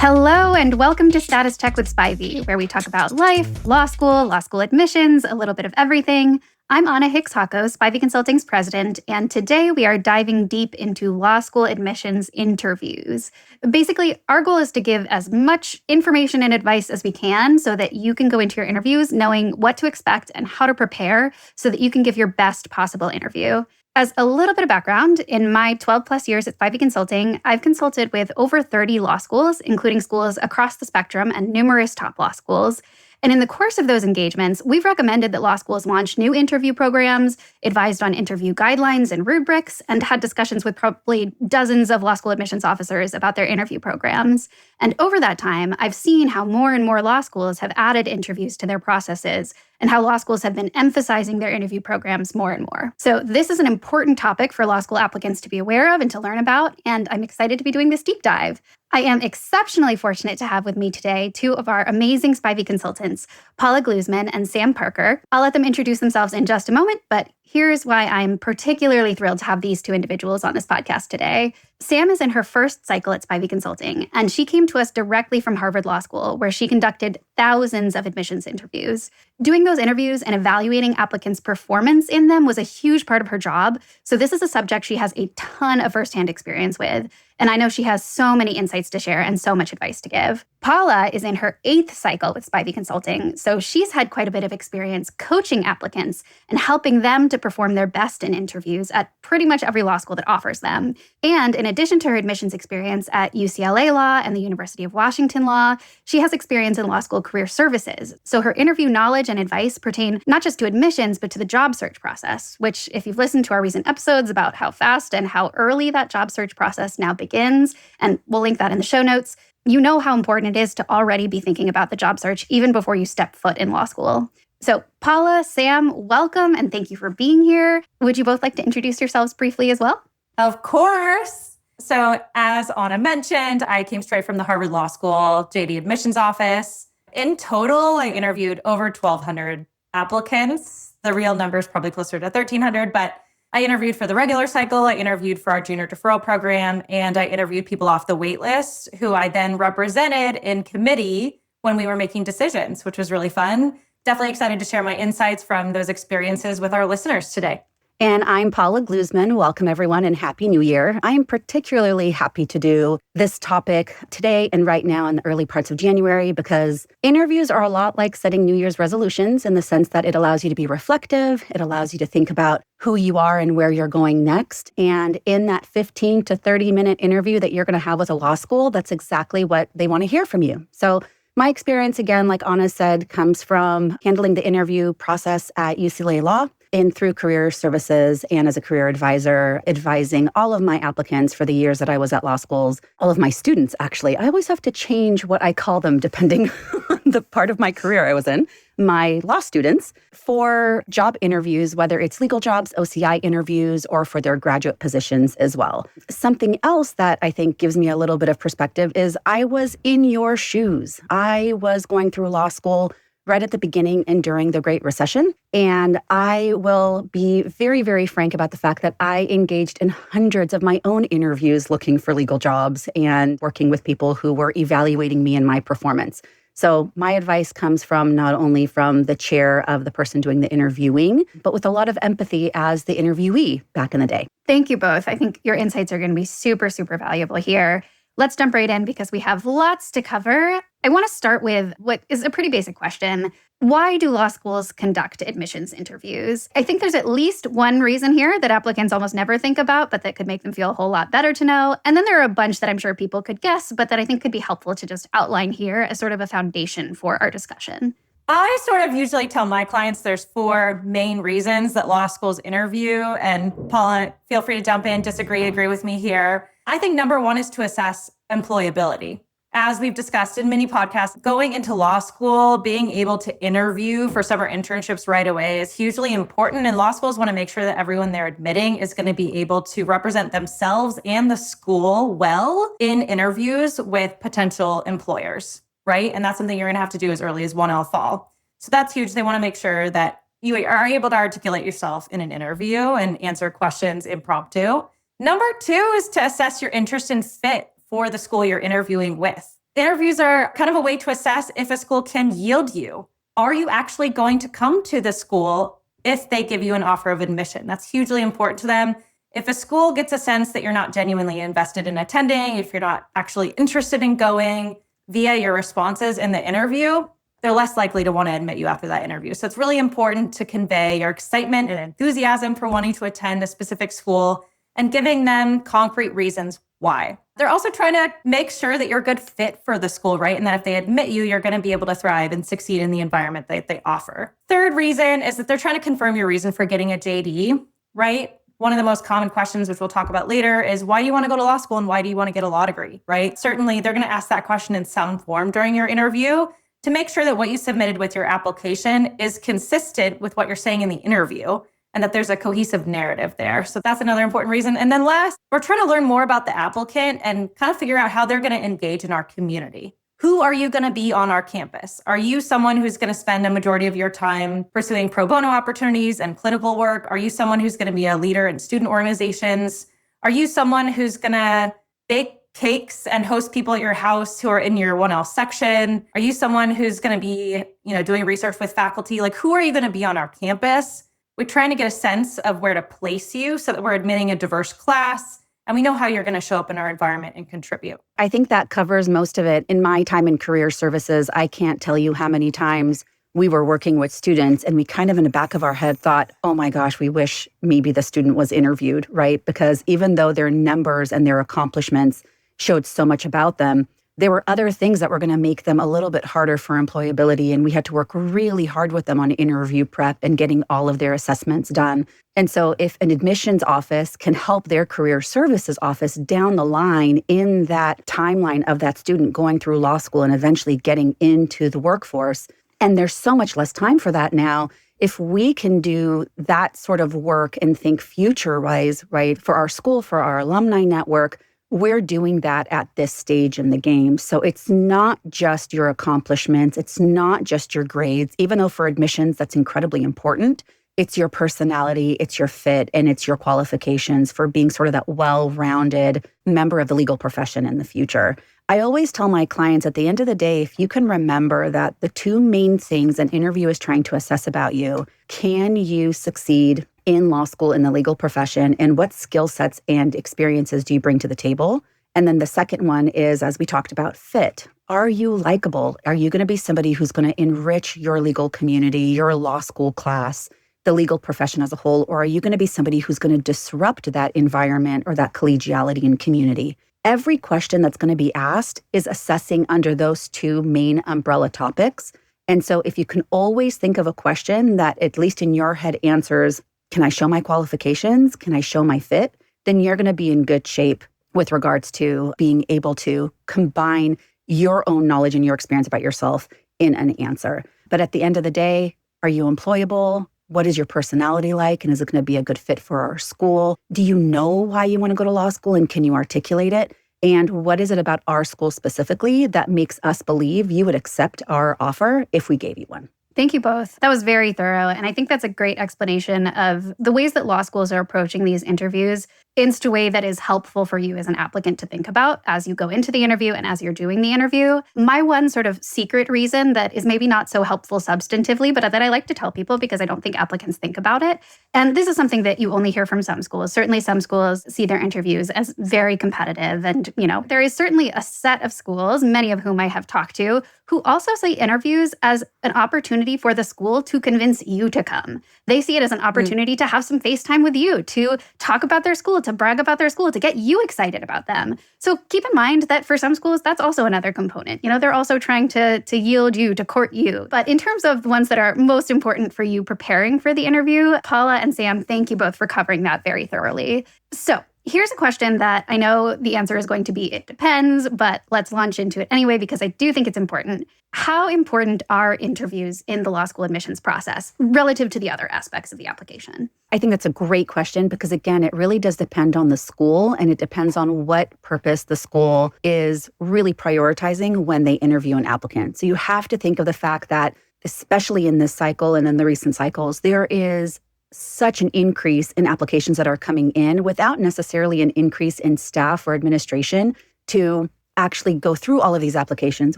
Hello, and welcome to Status Check with Spivey, where we talk about life, law school admissions, a little bit of everything. I'm Anna Hicks-Hako, Spivey Consulting's president, and today we are diving deep into law school admissions interviews. Basically, our goal is to give as much information and advice as we can so that you can go into your interviews knowing what to expect and how to prepare so that you can give your best possible interview. As a little bit of background, in my 12 plus years at Spivey Consulting, I've consulted with over 30 law schools, including schools across the spectrum and numerous top law schools. And in the course of those engagements, we've recommended that law schools launch new interview programs, advised on interview guidelines and rubrics, and had discussions with probably dozens of law school admissions officers about their interview programs. And over that time, I've seen how more and more law schools have added interviews to their processes and how law schools have been emphasizing their interview programs more and more. So this is an important topic for law school applicants to be aware of and to learn about, and I'm excited to be doing this deep dive. I am exceptionally fortunate to have with me today two of our amazing Spivey consultants, Paula Gluzman and Sam Parker. I'll let them introduce themselves in just a moment, but here's why I'm particularly thrilled to have these two individuals on this podcast today. Sam is in her first cycle at Spivey Consulting, and she came to us directly from Harvard Law School, where she conducted thousands of admissions interviews. Doing those interviews and evaluating applicants' performance in them was a huge part of her job, so this is a subject she has a ton of firsthand experience with. And I know she has so many insights to share and so much advice to give. Paula is in her 8th cycle with Spivey Consulting, so she's had quite a bit of experience coaching applicants and helping them to perform their best in interviews at pretty much every law school that offers them. And in addition to her admissions experience at UCLA Law and the University of Washington Law, she has experience in law school career services. So her interview knowledge and advice pertain not just to admissions, but to the job search process, which, if you've listened to our recent episodes about how fast and how early that job search process now begins, and we'll link that in the show notes, you know how important it is to already be thinking about the job search even before you step foot in law school. So Paula, Sam, welcome, and thank you for being here. Would you both like to introduce yourselves briefly as well? Of course. So as Anna mentioned, I came straight from the Harvard Law School JD admissions office. In total, I interviewed over 1,200 applicants. The real number is probably closer to 1,300, but I interviewed for the regular cycle, I interviewed for our junior deferral program, and I interviewed people off the wait list who I then represented in committee when we were making decisions, which was really fun. Definitely excited to share my insights from those experiences with our listeners today. And I'm Paula Gluzman. Welcome, everyone, and Happy New Year. I am particularly happy to do this topic today and right now in the early parts of January because interviews are a lot like setting New Year's resolutions in the sense that it allows you to be reflective. It allows you to think about who you are and where you're going next. And in that 15 to 30-minute interview that you're going to have with a law school, that's exactly what they want to hear from you. So my experience, again, like Anna said, comes from handling the interview process at UCLA Law and through career services and as a career advisor, advising all of my applicants for the years that I was at law schools, all of my students, actually. I always have to change what I call them depending on the part of my career I was in. My law students for job interviews, whether it's legal jobs, OCI interviews, or for their graduate positions as well. Something else that I think gives me a little bit of perspective is I was in your shoes. I was going through law school right at the beginning and during the Great Recession. And I will be very, very frank about the fact that I engaged in hundreds of my own interviews looking for legal jobs and working with people who were evaluating me and my performance. So my advice comes from not only from the chair of the person doing the interviewing, but with a lot of empathy as the interviewee back in the day. Thank you both. I think your insights are going to be super, super valuable here. Let's jump right in because we have lots to cover. I want to start with what is a pretty basic question. Why do law schools conduct admissions interviews? I think there's at least one reason here that applicants almost never think about, but that could make them feel a whole lot better to know. And then there are a bunch that I'm sure people could guess, but that I think could be helpful to just outline here as sort of a foundation for our discussion. I sort of usually tell my clients there's 4 main reasons that law schools interview. And Paula, feel free to jump in, disagree, agree with me here. I think number 1 is to assess employability. As we've discussed in many podcasts, going into law school, being able to interview for summer internships right away is hugely important. And law schools want to make sure that everyone they're admitting is going to be able to represent themselves and the school well in interviews with potential employers, right? And that's something you're going to have to do as early as 1L fall. So that's huge. They want to make sure that you are able to articulate yourself in an interview and answer questions impromptu. Number 2 is to assess your interest and fit for the school you're interviewing with. Interviews are kind of a way to assess if a school can yield you. Are you actually going to come to the school if they give you an offer of admission? That's hugely important to them. If a school gets a sense that you're not genuinely invested in attending, if you're not actually interested in going via your responses in the interview, they're less likely to want to admit you after that interview. So it's really important to convey your excitement and enthusiasm for wanting to attend a specific school and giving them concrete reasons why. They're also trying to make sure that you're a good fit for the school, right? And that if they admit you, you're going to be able to thrive and succeed in the environment that they offer. Third reason is that they're trying to confirm your reason for getting a JD, right? One of the most common questions, which we'll talk about later, is why do you want to go to law school and why do you want to get a law degree, right? Certainly, they're going to ask that question in some form during your interview to make sure that what you submitted with your application is consistent with what you're saying in the interview and that there's a cohesive narrative there. So that's another important reason. And then last, we're trying to learn more about the applicant and kind of figure out how they're going to engage in our community. Who are you going to be on our campus? Are you someone who's going to spend a majority of your time pursuing pro bono opportunities and clinical work? Are you someone who's going to be a leader in student organizations? Are you someone who's going to bake cakes and host people at your house who are in your 1L section? Are you someone who's going to be, doing research with faculty? Like, who are you going to be on our campus? We're trying to get a sense of where to place you so that we're admitting a diverse class and we know how you're going to show up in our environment and contribute. I think that covers most of it. In my time in career services, I can't tell you how many times we were working with students and we kind of in the back of our head thought, oh my gosh, we wish maybe the student was interviewed, right? Because even though their numbers and their accomplishments showed so much about them, there were other things that were going to make them a little bit harder for employability. And we had to work really hard with them on interview prep and getting all of their assessments done. And so if an admissions office can help their career services office down the line in that timeline of that student going through law school and eventually getting into the workforce, and there's so much less time for that now, if we can do that sort of work and think future-wise, right, for our school, for our alumni network, we're doing that at this stage in the game. So it's not just your accomplishments. It's not just your grades, even though for admissions, that's incredibly important. It's your personality, it's your fit, and it's your qualifications for being sort of that well-rounded member of the legal profession in the future. I always tell my clients at the end of the day, if you can remember that the two main things an interview is trying to assess about you, can you succeed in law school in the legal profession, and what skill sets and experiences do you bring to the table? And then the second one is, as we talked about, fit. Are you likable? Are you going to be somebody who's going to enrich your legal community, your law school class, the legal profession as a whole? Or are you going to be somebody who's going to disrupt that environment or that collegiality and community? Every question that's going to be asked is assessing under those two main umbrella topics. And so if you can always think of a question that, at least in your head, answers, can I show my qualifications? Can I show my fit? Then you're going to be in good shape with regards to being able to combine your own knowledge and your experience about yourself in an answer. But at the end of the day, are you employable? What is your personality like? And is it going to be a good fit for our school? Do you know why you want to go to law school and can you articulate it? And what is it about our school specifically that makes us believe you would accept our offer if we gave you one? Thank you both. That was very thorough. And I think that's a great explanation of the ways that law schools are approaching these interviews in such a way that is helpful for you as an applicant to think about as you go into the interview and as you're doing the interview. My one sort of secret reason that is maybe not so helpful substantively, but that I like to tell people because I don't think applicants think about it. And this is something that you only hear from some schools. Certainly some schools see their interviews as very competitive. And, there is certainly a set of schools, many of whom I have talked to, who also see interviews as an opportunity for the school to convince you to come. They see it as an opportunity to have some face time with you, to talk about their school, to brag about their school, to get you excited about them. So keep in mind that for some schools, that's also another component. They're also trying to yield you, to court you. But in terms of the ones that are most important for you preparing for the interview, Paula and Sam, thank you both for covering that very thoroughly. So here's a question that I know the answer is going to be, it depends, but let's launch into it anyway, because I do think it's important. How important are interviews in the law school admissions process relative to the other aspects of the application? I think that's a great question because, again, it really does depend on the school and it depends on what purpose the school is really prioritizing when they interview an applicant. So you have to think of the fact that, especially in this cycle and in the recent cycles, there is such an increase in applications that are coming in without necessarily an increase in staff or administration to actually go through all of these applications,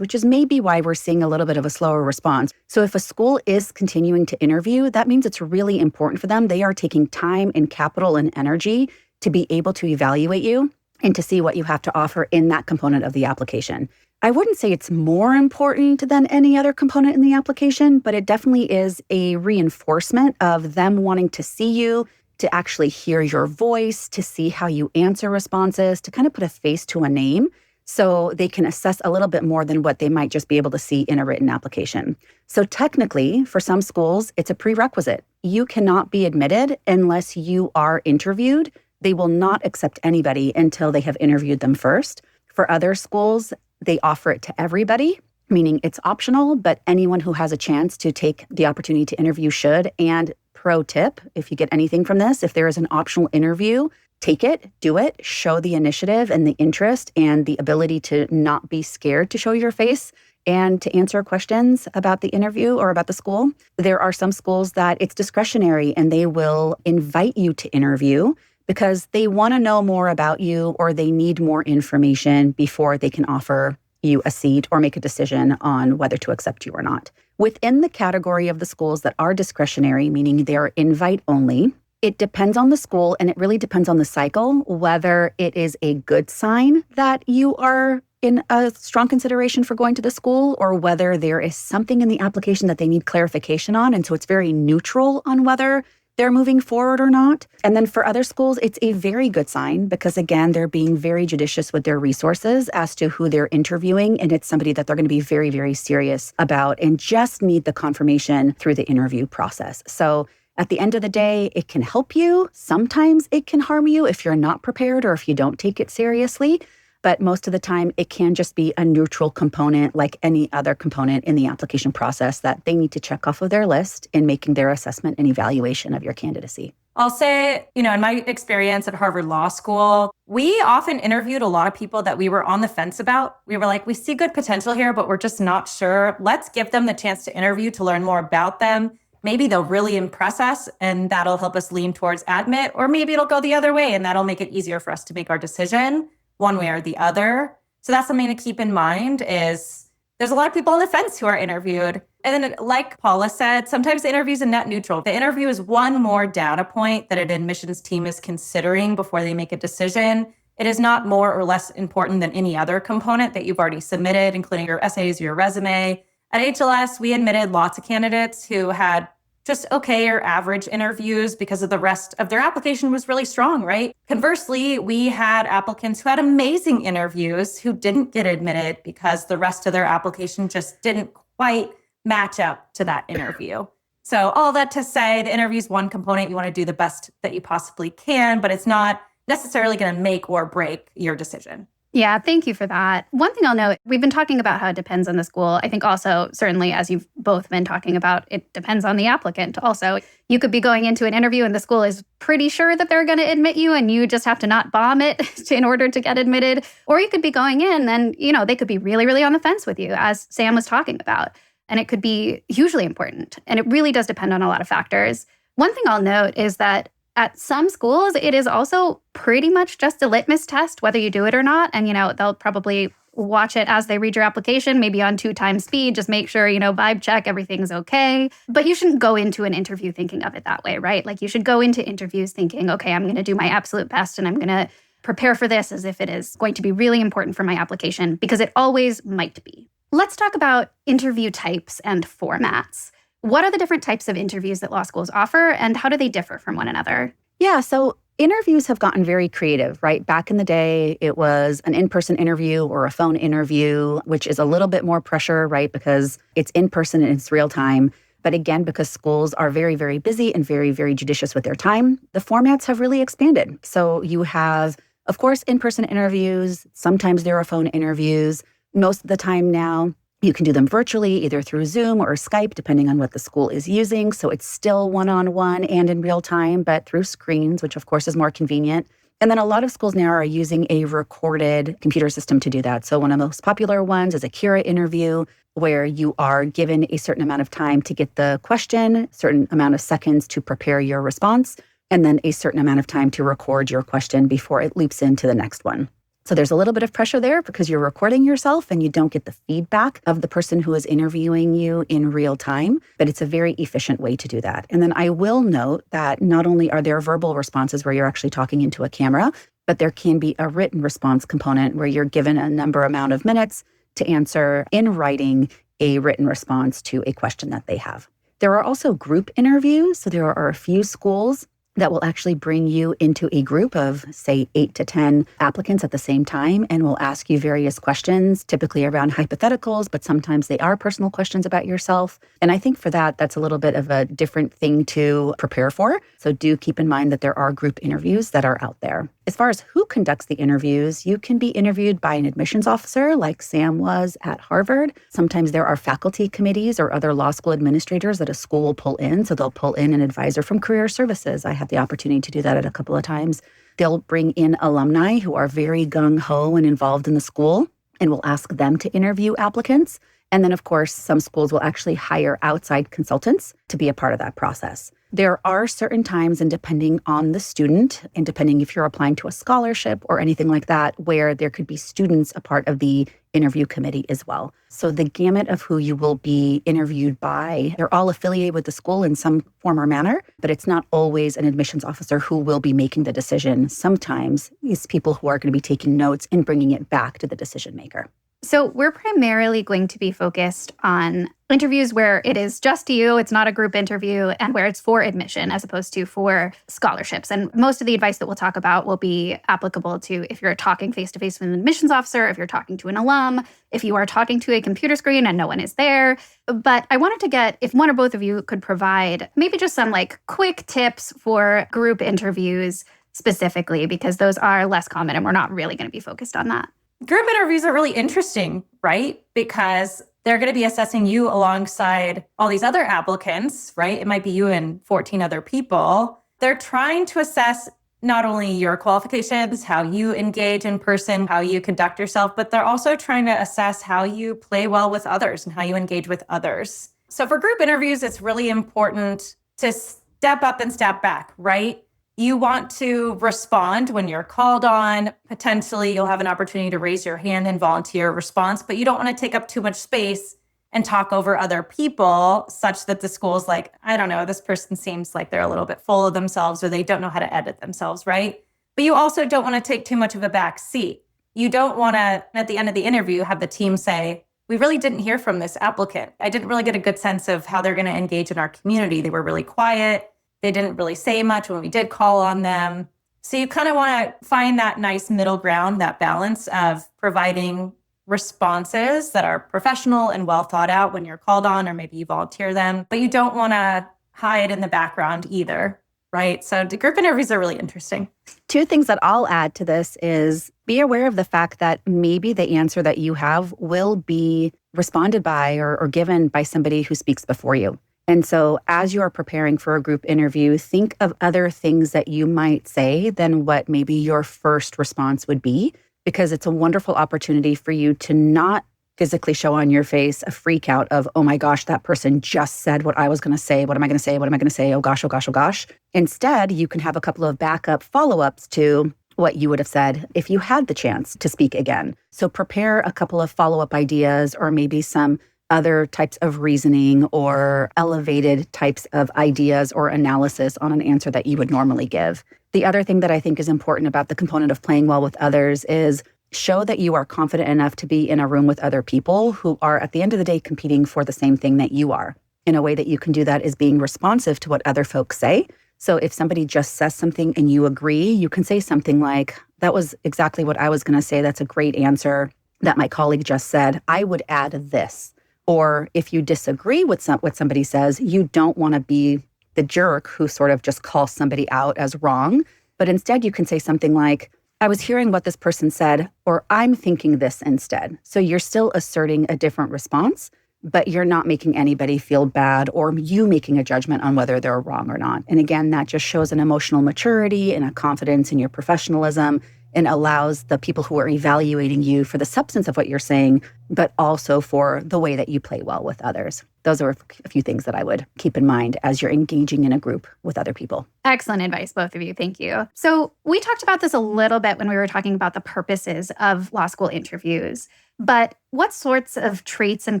which is maybe why we're seeing a little bit of a slower response. So if a school is continuing to interview, that means it's really important for them. They are taking time and capital and energy to be able to evaluate you and to see what you have to offer in that component of the application. I wouldn't say it's more important than any other component in the application, but it definitely is a reinforcement of them wanting to see you, to actually hear your voice, to see how you answer responses, to kind of put a face to a name so they can assess a little bit more than what they might just be able to see in a written application. So technically, for some schools, it's a prerequisite. You cannot be admitted unless you are interviewed. They will not accept anybody until they have interviewed them first. For other schools, they offer it to everybody, meaning it's optional, but anyone who has a chance to take the opportunity to interview should. And pro tip, if you get anything from this, if there is an optional interview, take it, do it, show the initiative and the interest and the ability to not be scared to show your face and to answer questions about the interview or about the school. There are some schools that it's discretionary and they will invite you to interview because they want to know more about you or they need more information before they can offer you a seat or make a decision on whether to accept you or not. Within the category of the schools that are discretionary, meaning they're invite only, it depends on the school and it really depends on the cycle, whether it is a good sign that you are in a strong consideration for going to the school or whether there is something in the application that they need clarification on. And so it's very neutral on whether they're moving forward or not. And then for other schools, it's a very good sign because, again, they're being very judicious with their resources as to who they're interviewing. And it's somebody that they're going to be very, very serious about and just need the confirmation through the interview process. So at the end of the day, it can help you. Sometimes it can harm you if you're not prepared or if you don't take it seriously. But most of the time, it can just be a neutral component like any other component in the application process that they need to check off of their list in making their assessment and evaluation of your candidacy. I'll say, in my experience at Harvard Law School, we often interviewed a lot of people that we were on the fence about. We were like, we see good potential here, but we're just not sure. Let's give them the chance to interview to learn more about them. Maybe they'll really impress us and that'll help us lean towards admit, or maybe it'll go the other way and that'll make it easier for us to make our decision one way or the other. So that's something to keep in mind is there's a lot of people on the fence who are interviewed. And then like Paula said, sometimes the interview is net neutral. The interview is one more data point that an admissions team is considering before they make a decision. It is not more or less important than any other component that you've already submitted, including your essays, your resume. At HLS, we admitted lots of candidates who had just okay or average interviews because of the rest of their application was really strong, right? Conversely, we had applicants who had amazing interviews who didn't get admitted because the rest of their application just didn't quite match up to that interview. So all that to say, the interview is one component. You want to do the best that you possibly can, but it's not necessarily going to make or break your decision. Yeah, thank you for that. One thing I'll note, we've been talking about how it depends on the school. I think also, certainly, as you've both been talking about, it depends on the applicant also. You could be going into an interview and the school is pretty sure that they're going to admit you and you just have to not bomb it in order to get admitted. Or you could be going in and, they could be really, really on the fence with you, as Sam was talking about. And it could be hugely important. And it really does depend on a lot of factors. One thing I'll note is that at some schools, it is also pretty much just a litmus test, whether you do it or not. And, they'll probably watch it as they read your application, maybe on 2x speed, just make sure, vibe check, everything's okay. But you shouldn't go into an interview thinking of it that way, right? Like you should go into interviews thinking, okay, I'm going to do my absolute best and I'm going to prepare for this as if it is going to be really important for my application, because it always might be. Let's talk about interview types and formats. What are the different types of interviews that law schools offer, and how do they differ from one another? Yeah, so interviews have gotten very creative, right? Back in the day, it was an in-person interview or a phone interview, which is a little bit more pressure, right? Because it's in person and it's real time. But again, because schools are very, very busy and very, very judicious with their time, the formats have really expanded. So you have, of course, in-person interviews. Sometimes there are phone interviews. Most of the time now, you can do them virtually, either through Zoom or Skype, depending on what the school is using. So it's still one-on-one and in real time, but through screens, which of course is more convenient. And then a lot of schools now are using a recorded computer system to do that. So one of the most popular ones is a Cura interview, where you are given a certain amount of time to get the question, certain amount of seconds to prepare your response, and then a certain amount of time to record your question before it leaps into the next one. So there's a little bit of pressure there because you're recording yourself and you don't get the feedback of the person who is interviewing you in real time, but it's a very efficient way to do that. And then I will note that not only are there verbal responses where you're actually talking into a camera, but there can be a written response component where you're given a amount of minutes to answer in writing a written response to a question that they have. There are also group interviews. So there are a few schools that will actually bring you into a group of, say, 8 to 10 applicants at the same time and will ask you various questions, typically around hypotheticals, but sometimes they are personal questions about yourself. And I think for that, that's a little bit of a different thing to prepare for. So do keep in mind that there are group interviews that are out there. As far as who conducts the interviews, you can be interviewed by an admissions officer like Sam was at Harvard. Sometimes there are faculty committees or other law school administrators that a school will pull in. So they'll pull in an advisor from career services. I had the opportunity to do that a couple of times. They'll bring in alumni who are very gung-ho and involved in the school and will ask them to interview applicants. And then, of course, some schools will actually hire outside consultants to be a part of that process. There are certain times, and depending on the student, and depending if you're applying to a scholarship or anything like that, where there could be students a part of the interview committee as well. So the gamut of who you will be interviewed by, they're all affiliated with the school in some form or manner, but it's not always an admissions officer who will be making the decision. Sometimes it's people who are going to be taking notes and bringing it back to the decision maker. So we're primarily going to be focused on interviews where it is just you, it's not a group interview, and where it's for admission as opposed to for scholarships. And most of the advice that we'll talk about will be applicable to if you're talking face-to-face with an admissions officer, if you're talking to an alum, if you are talking to a computer screen and no one is there. But I wanted to get, if one or both of you could provide maybe just some quick tips for group interviews specifically, because those are less common and we're not really going to be focused on that. Group interviews are really interesting, right? Because they're going to be assessing you alongside all these other applicants, right? It might be you and 14 other people. They're trying to assess not only your qualifications, how you engage in person, how you conduct yourself, but they're also trying to assess how you play well with others and how you engage with others. So for group interviews, it's really important to step up and step back, right? You want to respond when you're called on. Potentially, you'll have an opportunity to raise your hand and volunteer a response, but you don't want to take up too much space and talk over other people such that the school's like, I don't know, this person seems like they're a little bit full of themselves or they don't know how to edit themselves, right? But you also don't want to take too much of a back seat. You don't want to, at the end of the interview, have the team say, we really didn't hear from this applicant. I didn't really get a good sense of how they're going to engage in our community. They were really quiet. They didn't really say much when we did call on them. So you kind of want to find that nice middle ground, that balance of providing responses that are professional and well thought out when you're called on, or maybe you volunteer them, but you don't want to hide in the background either, right? So the group interviews are really interesting. Two things that I'll add to this is be aware of the fact that maybe the answer that you have will be responded by or given by somebody who speaks before you. And so as you are preparing for a group interview, think of other things that you might say than what maybe your first response would be, because it's a wonderful opportunity for you to not physically show on your face a freak out of, oh my gosh, that person just said what I was going to say. What am I going to say? What am I going to say? Oh gosh, oh gosh, oh gosh. Instead, you can have a couple of backup follow-ups to what you would have said if you had the chance to speak again. So prepare a couple of follow-up ideas or maybe some other types of reasoning or elevated types of ideas or analysis on an answer that you would normally give. The other thing that I think is important about the component of playing well with others is show that you are confident enough to be in a room with other people who are, at the end of the day, competing for the same thing that you are. In a way that you can do that is being responsive to what other folks say. So if somebody just says something and you agree, you can say something like, that was exactly what I was going to say. That's a great answer that my colleague just said. I would add this. Or if you disagree with what somebody says, you don't want to be the jerk who sort of just calls somebody out as wrong. But instead, you can say something like, I was hearing what this person said, or I'm thinking this instead. So you're still asserting a different response, but you're not making anybody feel bad or you making a judgment on whether they're wrong or not. And again, that just shows an emotional maturity and a confidence in your professionalism and allows the people who are evaluating you for the substance of what you're saying, but also for the way that you play well with others. Those are a few things that I would keep in mind as you're engaging in a group with other people. Excellent advice, both of you. Thank you. So we talked about this a little bit when we were talking about the purposes of law school interviews. But what sorts of traits and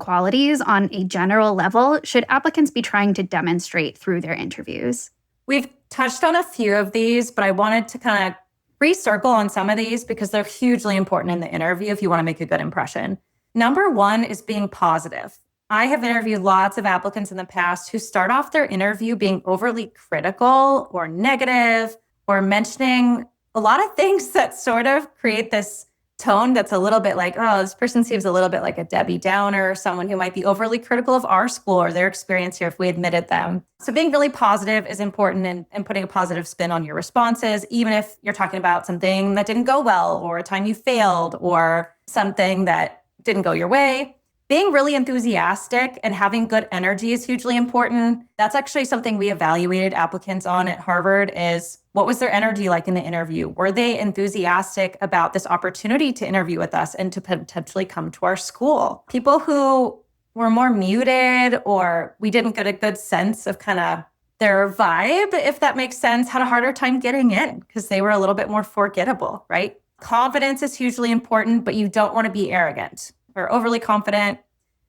qualities on a general level should applicants be trying to demonstrate through their interviews? We've touched on a few of these, but I wanted to kind of recircle on some of these because they're hugely important in the interview if you want to make a good impression. Number one is being positive. I have interviewed lots of applicants in the past who start off their interview being overly critical or negative or mentioning a lot of things that sort of create this tone that's a little bit like, oh, this person seems a little bit like a Debbie Downer, or someone who might be overly critical of our school or their experience here if we admitted them. So being really positive is important and putting a positive spin on your responses, even if you're talking about something that didn't go well or a time you failed or something that didn't go your way. Being really enthusiastic and having good energy is hugely important. That's actually something we evaluated applicants on at Harvard is what was their energy like in the interview? Were they enthusiastic about this opportunity to interview with us and to potentially come to our school? People who were more muted or we didn't get a good sense of kind of their vibe, if that makes sense, had a harder time getting in because they were a little bit more forgettable, right? Confidence is hugely important, but you don't want to be arrogant or overly confident.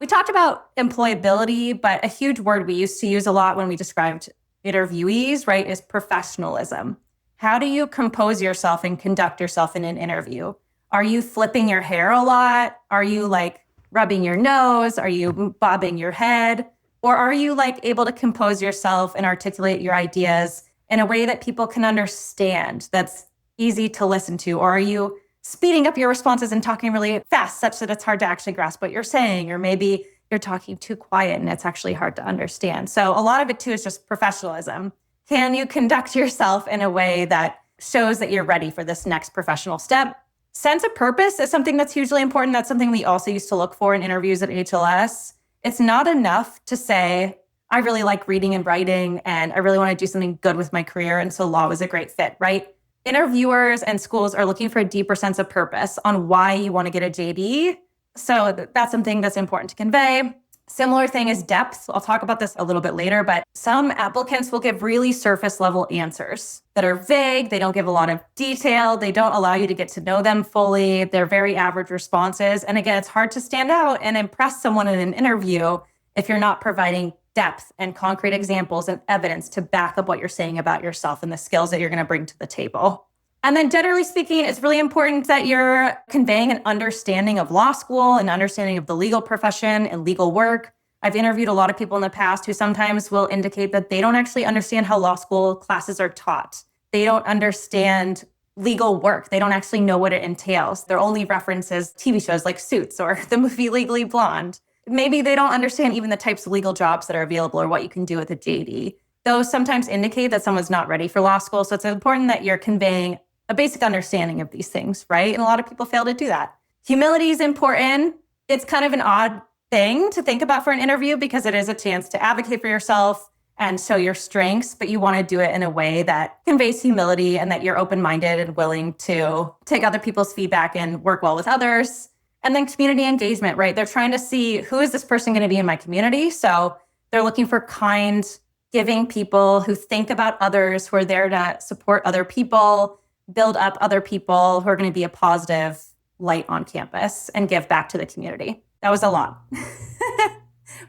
We talked about employability, but a huge word we used to use a lot when we described interviewees, right, is professionalism. How do you compose yourself and conduct yourself in an interview? Are you flipping your hair a lot? Are you like rubbing your nose? Are you bobbing your head? Or are you like able to compose yourself and articulate your ideas in a way that people can understand, that's easy to listen to? Or are you speeding up your responses and talking really fast such that it's hard to actually grasp what you're saying? Or maybe you're talking too quiet and it's actually hard to understand. So a lot of it too is just professionalism. Can you conduct yourself in a way that shows that you're ready for this next professional step? Sense of purpose is something that's hugely important. That's something we also used to look for in interviews at HLS. It's not enough to say, I really like reading and writing and I really want to do something good with my career. And so law was a great fit, right? Interviewers and schools are looking for a deeper sense of purpose on why you want to get a JD. So that's something that's important to convey. Similar thing is depth. I'll talk about this a little bit later, but some applicants will give really surface level answers that are vague. They don't give a lot of detail. They don't allow you to get to know them fully. They're very average responses. And again, it's hard to stand out and impress someone in an interview if you're not providing depth and concrete examples and evidence to back up what you're saying about yourself and the skills that you're going to bring to the table. And then generally speaking, it's really important that you're conveying an understanding of law school, an understanding of the legal profession and legal work. I've interviewed a lot of people in the past who sometimes will indicate that they don't actually understand how law school classes are taught. They don't understand legal work. They don't actually know what it entails. Their only references TV shows like Suits or the movie Legally Blonde. Maybe they don't understand even the types of legal jobs that are available or what you can do with a JD. Those sometimes indicate that someone's not ready for law school. So it's important that you're conveying a basic understanding of these things, right? And a lot of people fail to do that. Humility is important. It's kind of an odd thing to think about for an interview because it is a chance to advocate for yourself and show your strengths, but you want to do it in a way that conveys humility and that you're open-minded and willing to take other people's feedback and work well with others. And then community engagement, right? They're trying to see who is this person going to be in my community? So they're looking for kind, giving people who think about others, who are there to support other people, build up other people, who are going to be a positive light on campus and give back to the community. That was a lot.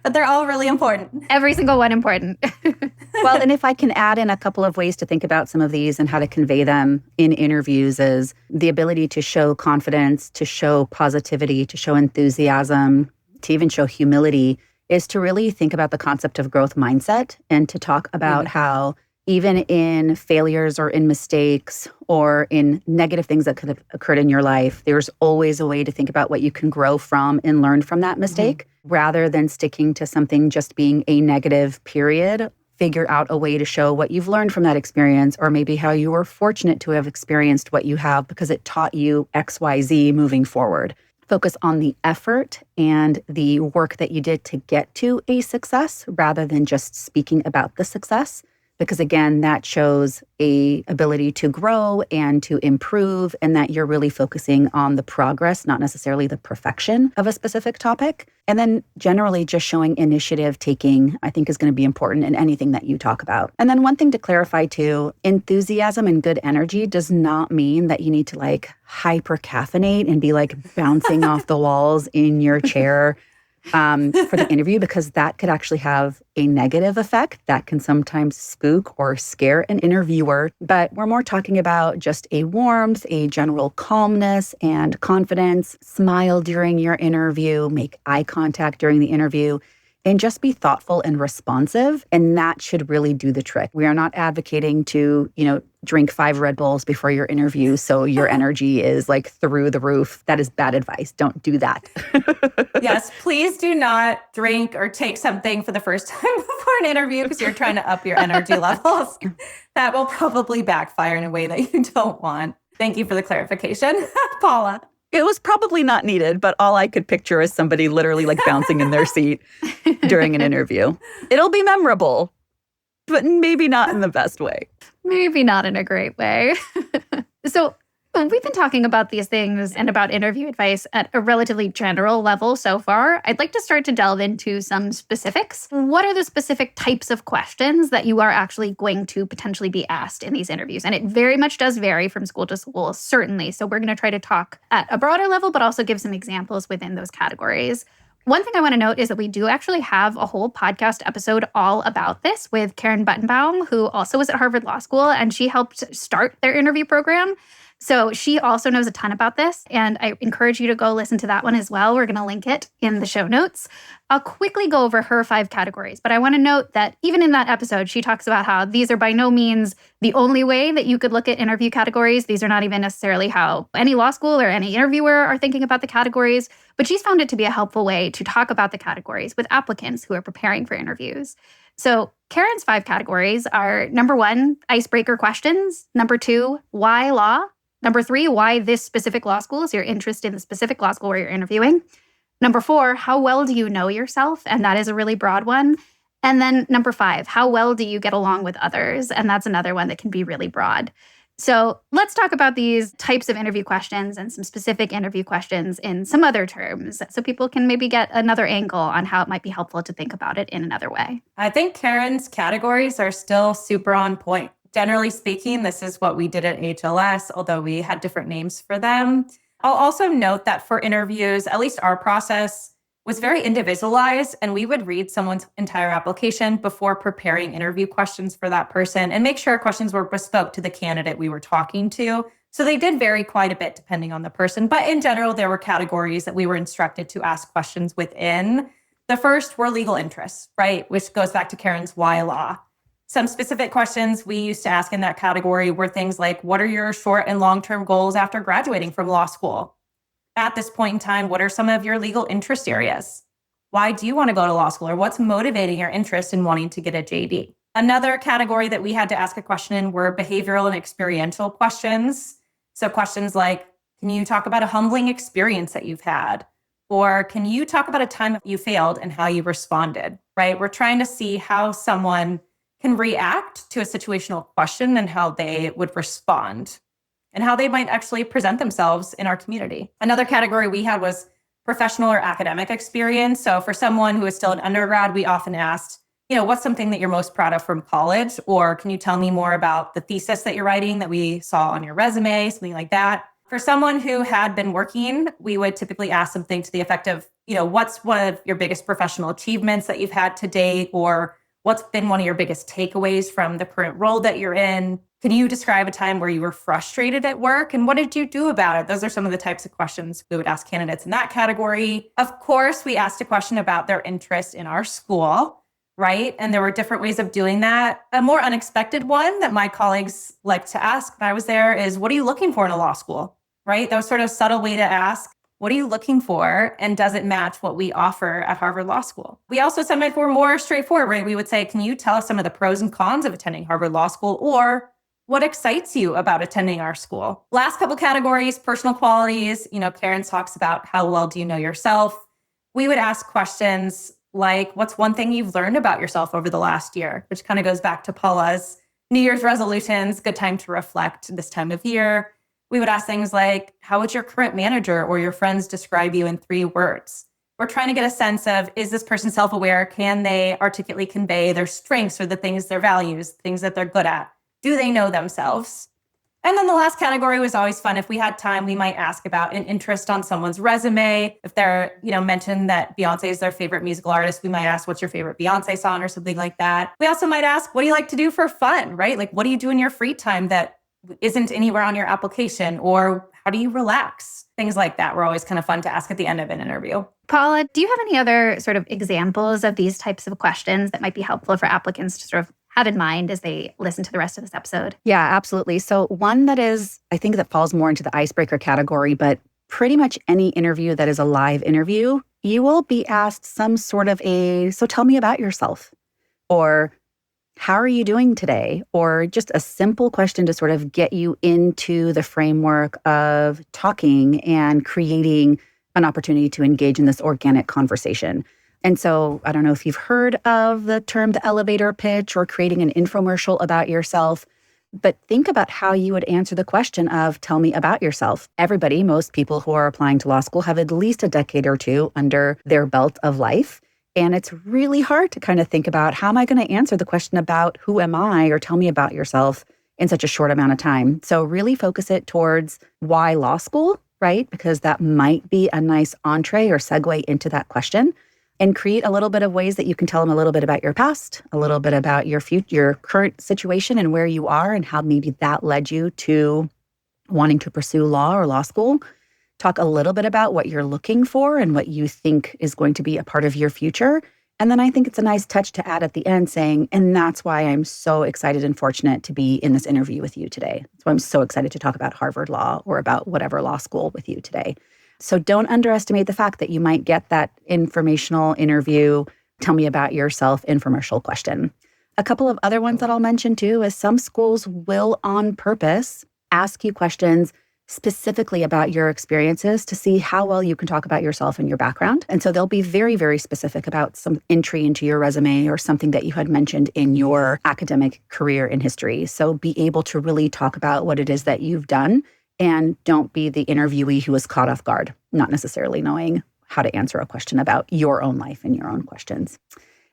But they're all really important. Every single one important. Well, and if I can add in a couple of ways to think about some of these and how to convey them in interviews is the ability to show confidence, to show positivity, to show enthusiasm, to even show humility, is to really think about the concept of growth mindset and to talk about how even in failures or in mistakes or in negative things that could have occurred in your life, there's always a way to think about what you can grow from and learn from that mistake rather than sticking to something just being a negative period. Figure out a way to show what you've learned from that experience or maybe how you were fortunate to have experienced what you have because it taught you XYZ moving forward. Focus on the effort and the work that you did to get to a success rather than just speaking about the success. because again, that shows a ability to grow and to improve, and that you're really focusing on the progress, not necessarily the perfection of a specific topic. And then generally just showing initiative taking, I think, is going to be important in anything that you talk about. And then one thing to clarify too, enthusiasm and good energy does not mean that you need to like hyper caffeinate and be like bouncing off the walls in your chair for the interview, because that could actually have a negative effect that can sometimes spook or scare an interviewer. But we're more talking about just a warmth, a general calmness and confidence. Smile during your interview, make eye contact during the interview, and just be thoughtful and responsive. And that should really do the trick. We are not advocating to, drink 5 Red Bulls before your interview so your energy is like through the roof. That is bad advice. Don't do that. Yes, please do not drink or take something for the first time before an interview because you're trying to up your energy levels. That will probably backfire in a way that you don't want. Thank you for the clarification, Paula. It was probably not needed, but all I could picture is somebody literally like bouncing in their seat during an interview. It'll be memorable, but maybe not in the best way. Maybe not in a great way. So we've been talking about these things and about interview advice at a relatively general level so far. I'd like to start to delve into some specifics. What are the specific types of questions that you are actually going to potentially be asked in these interviews? And it very much does vary from school to school, certainly. So we're going to try to talk at a broader level, but also give some examples within those categories. One thing I want to note is that we do actually have a whole podcast episode all about this with Karen Buttenbaum, who also was at Harvard Law School, and she helped start their interview program. So she also knows a ton about this, and I encourage you to go listen to that one as well. We're going to link it in the show notes. I'll quickly go over her 5 categories, but I want to note that even in that episode, she talks about how these are by no means the only way that you could look at interview categories. These are not even necessarily how any law school or any interviewer are thinking about the categories, but she's found it to be a helpful way to talk about the categories with applicants who are preparing for interviews. So Karen's 5 categories are: number 1, icebreaker questions; number 2, why law; number 3, why this specific law school is your interest in the specific law school where you're interviewing; number 4, how well do you know yourself? And that is a really broad one. And then number 5, how well do you get along with others? And that's another one that can be really broad. So let's talk about these types of interview questions and some specific interview questions in some other terms so people can maybe get another angle on how it might be helpful to think about it in another way. I think Karen's categories are still super on point. Generally speaking, this is what we did at HLS, although we had different names for them. I'll also note that for interviews, at least our process was very individualized, and we would read someone's entire application before preparing interview questions for that person and make sure questions were bespoke to the candidate we were talking to. So they did vary quite a bit depending on the person. But in general, there were categories that we were instructed to ask questions within. The first were legal interests, right? Which goes back to Karen's why law. Some specific questions we used to ask in that category were things like, what are your short and long-term goals after graduating from law school? At this point in time, what are some of your legal interest areas? Why do you want to go to law school, or what's motivating your interest in wanting to get a JD? Another category that we had to ask a question in were behavioral and experiential questions. So questions like, can you talk about a humbling experience that you've had? Or can you talk about a time you failed and how you responded, right? We're trying to see how someone can react to a situational question and how they would respond, and how they might actually present themselves in our community. Another category we had was professional or academic experience. So for someone who is still an undergrad, we often asked, what's something that you're most proud of from college? Or can you tell me more about the thesis that you're writing that we saw on your resume, something like that. For someone who had been working, we would typically ask something to the effect of, what's one of your biggest professional achievements that you've had to date? Or what's been one of your biggest takeaways from the current role that you're in? Can you describe a time where you were frustrated at work, and what did you do about it? Those are some of the types of questions we would ask candidates in that category. Of course, we asked a question about their interest in our school, right? And there were different ways of doing that. A more unexpected one that my colleagues like to ask when I was there is, what are you looking for in a law school, right? That was sort of a subtle way to ask, what are you looking for? And does it match what we offer at Harvard Law School? We also sometimes were more straightforward, right? We would say, can you tell us some of the pros and cons of attending Harvard Law School? Or what excites you about attending our school? Last couple categories, personal qualities. Karen talks about how well do you know yourself? We would ask questions like, what's one thing you've learned about yourself over the last year, which kind of goes back to Paula's New Year's resolutions, good time to reflect this time of year. We would ask things like, how would your current manager or your friends describe you in 3 words? We're trying to get a sense of, is this person self-aware? Can they articulately convey their strengths or the things, their values, things that they're good at? Do they know themselves? And then the last category was always fun. If we had time, we might ask about an interest on someone's resume. If they're, mentioned that Beyonce is their favorite musical artist, we might ask, what's your favorite Beyonce song or something like that. We also might ask, what do you like to do for fun, right? Like, what do you do in your free time that isn't anywhere on your application? Or how do you relax? Things like that were always kind of fun to ask at the end of an interview. Paula, do you have any other sort of examples of these types of questions that might be helpful for applicants to sort of have in mind as they listen to the rest of this episode? Yeah, absolutely. So one that is, I think that falls more into the icebreaker category, but pretty much any interview that is a live interview, you will be asked some sort of so tell me about yourself, or how are you doing today? Or just a simple question to sort of get you into the framework of talking and creating an opportunity to engage in this organic conversation. And so I don't know if you've heard of the term the elevator pitch or creating an infomercial about yourself, but think about how you would answer the question of tell me about yourself. Everybody, most people who are applying to law school have at least a decade or 2 under their belt of life. And it's really hard to kind of think about how am I going to answer the question about who am I or tell me about yourself in such a short amount of time. So really focus it towards why law school, right? Because that might be a nice entree or segue into that question. And create a little bit of ways that you can tell them a little bit about your past, a little bit about your future, your current situation and where you are and how maybe that led you to wanting to pursue law or law school. Talk a little bit about what you're looking for and what you think is going to be a part of your future. And then I think it's a nice touch to add at the end saying, and that's why I'm so excited and fortunate to be in this interview with you today. That's why I'm so excited to talk about Harvard Law or about whatever law school with you today. So don't underestimate the fact that you might get that informational interview, tell me about yourself infomercial question. A couple of other ones that I'll mention too is some schools will on purpose ask you questions specifically about your experiences to see how well you can talk about yourself and your background. And so they'll be very, very specific about some entry into your resume or something that you had mentioned in your academic career in history. So be able to really talk about what it is that you've done. And don't be the interviewee who was caught off guard, not necessarily knowing how to answer a question about your own life and your own questions.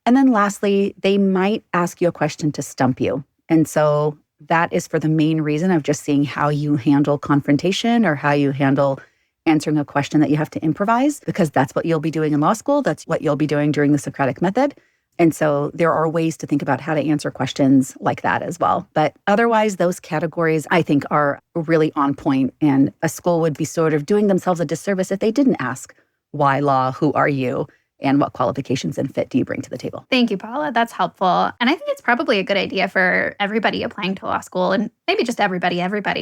And then lastly, they might ask you a question to stump you. And so that is for the main reason of just seeing how you handle confrontation or how you handle answering a question that you have to improvise, because that's what you'll be doing in law school. That's what you'll be doing during the Socratic method. And so there are ways to think about how to answer questions like that as well. But otherwise, those categories, I think, are really on point. And a school would be sort of doing themselves a disservice if they didn't ask, why law? Who are you? And what qualifications and fit do you bring to the table? Thank you, Paula. That's helpful. And I think it's probably a good idea for everybody applying to law school, and maybe just everybody,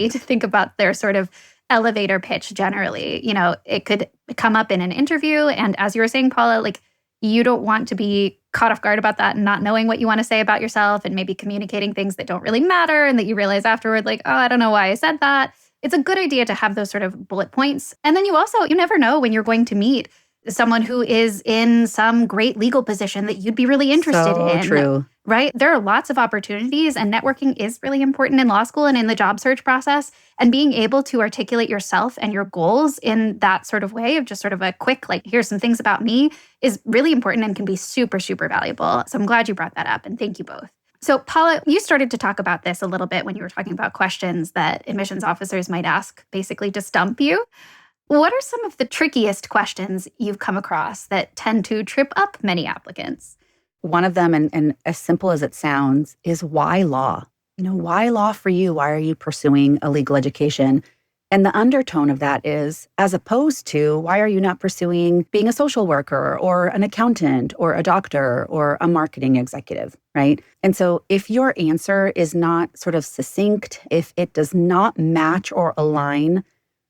to think about their sort of elevator pitch generally. It could come up in an interview. And as you were saying, Paula, like, you don't want to be caught off guard about that and not knowing what you want to say about yourself and maybe communicating things that don't really matter and that you realize afterward, like, oh, I don't know why I said that. It's a good idea to have those sort of bullet points. And then you never know when you're going to meet someone who is in some great legal position that you'd be really interested in. True. Right? There are lots of opportunities, and networking is really important in law school and in the job search process. And being able to articulate yourself and your goals in that sort of way of just sort of a quick, like, here's some things about me is really important and can be super, super valuable. So I'm glad you brought that up, and thank you both. So Paula, you started to talk about this a little bit when you were talking about questions that admissions officers might ask basically to stump you. What are some of the trickiest questions you've come across that tend to trip up many applicants? One of them, and as simple as it sounds, is why law? Why law for you? Why are you pursuing a legal education? And the undertone of that is, as opposed to, why are you not pursuing being a social worker or an accountant or a doctor or a marketing executive, right? And so if your answer is not sort of succinct, if it does not match or align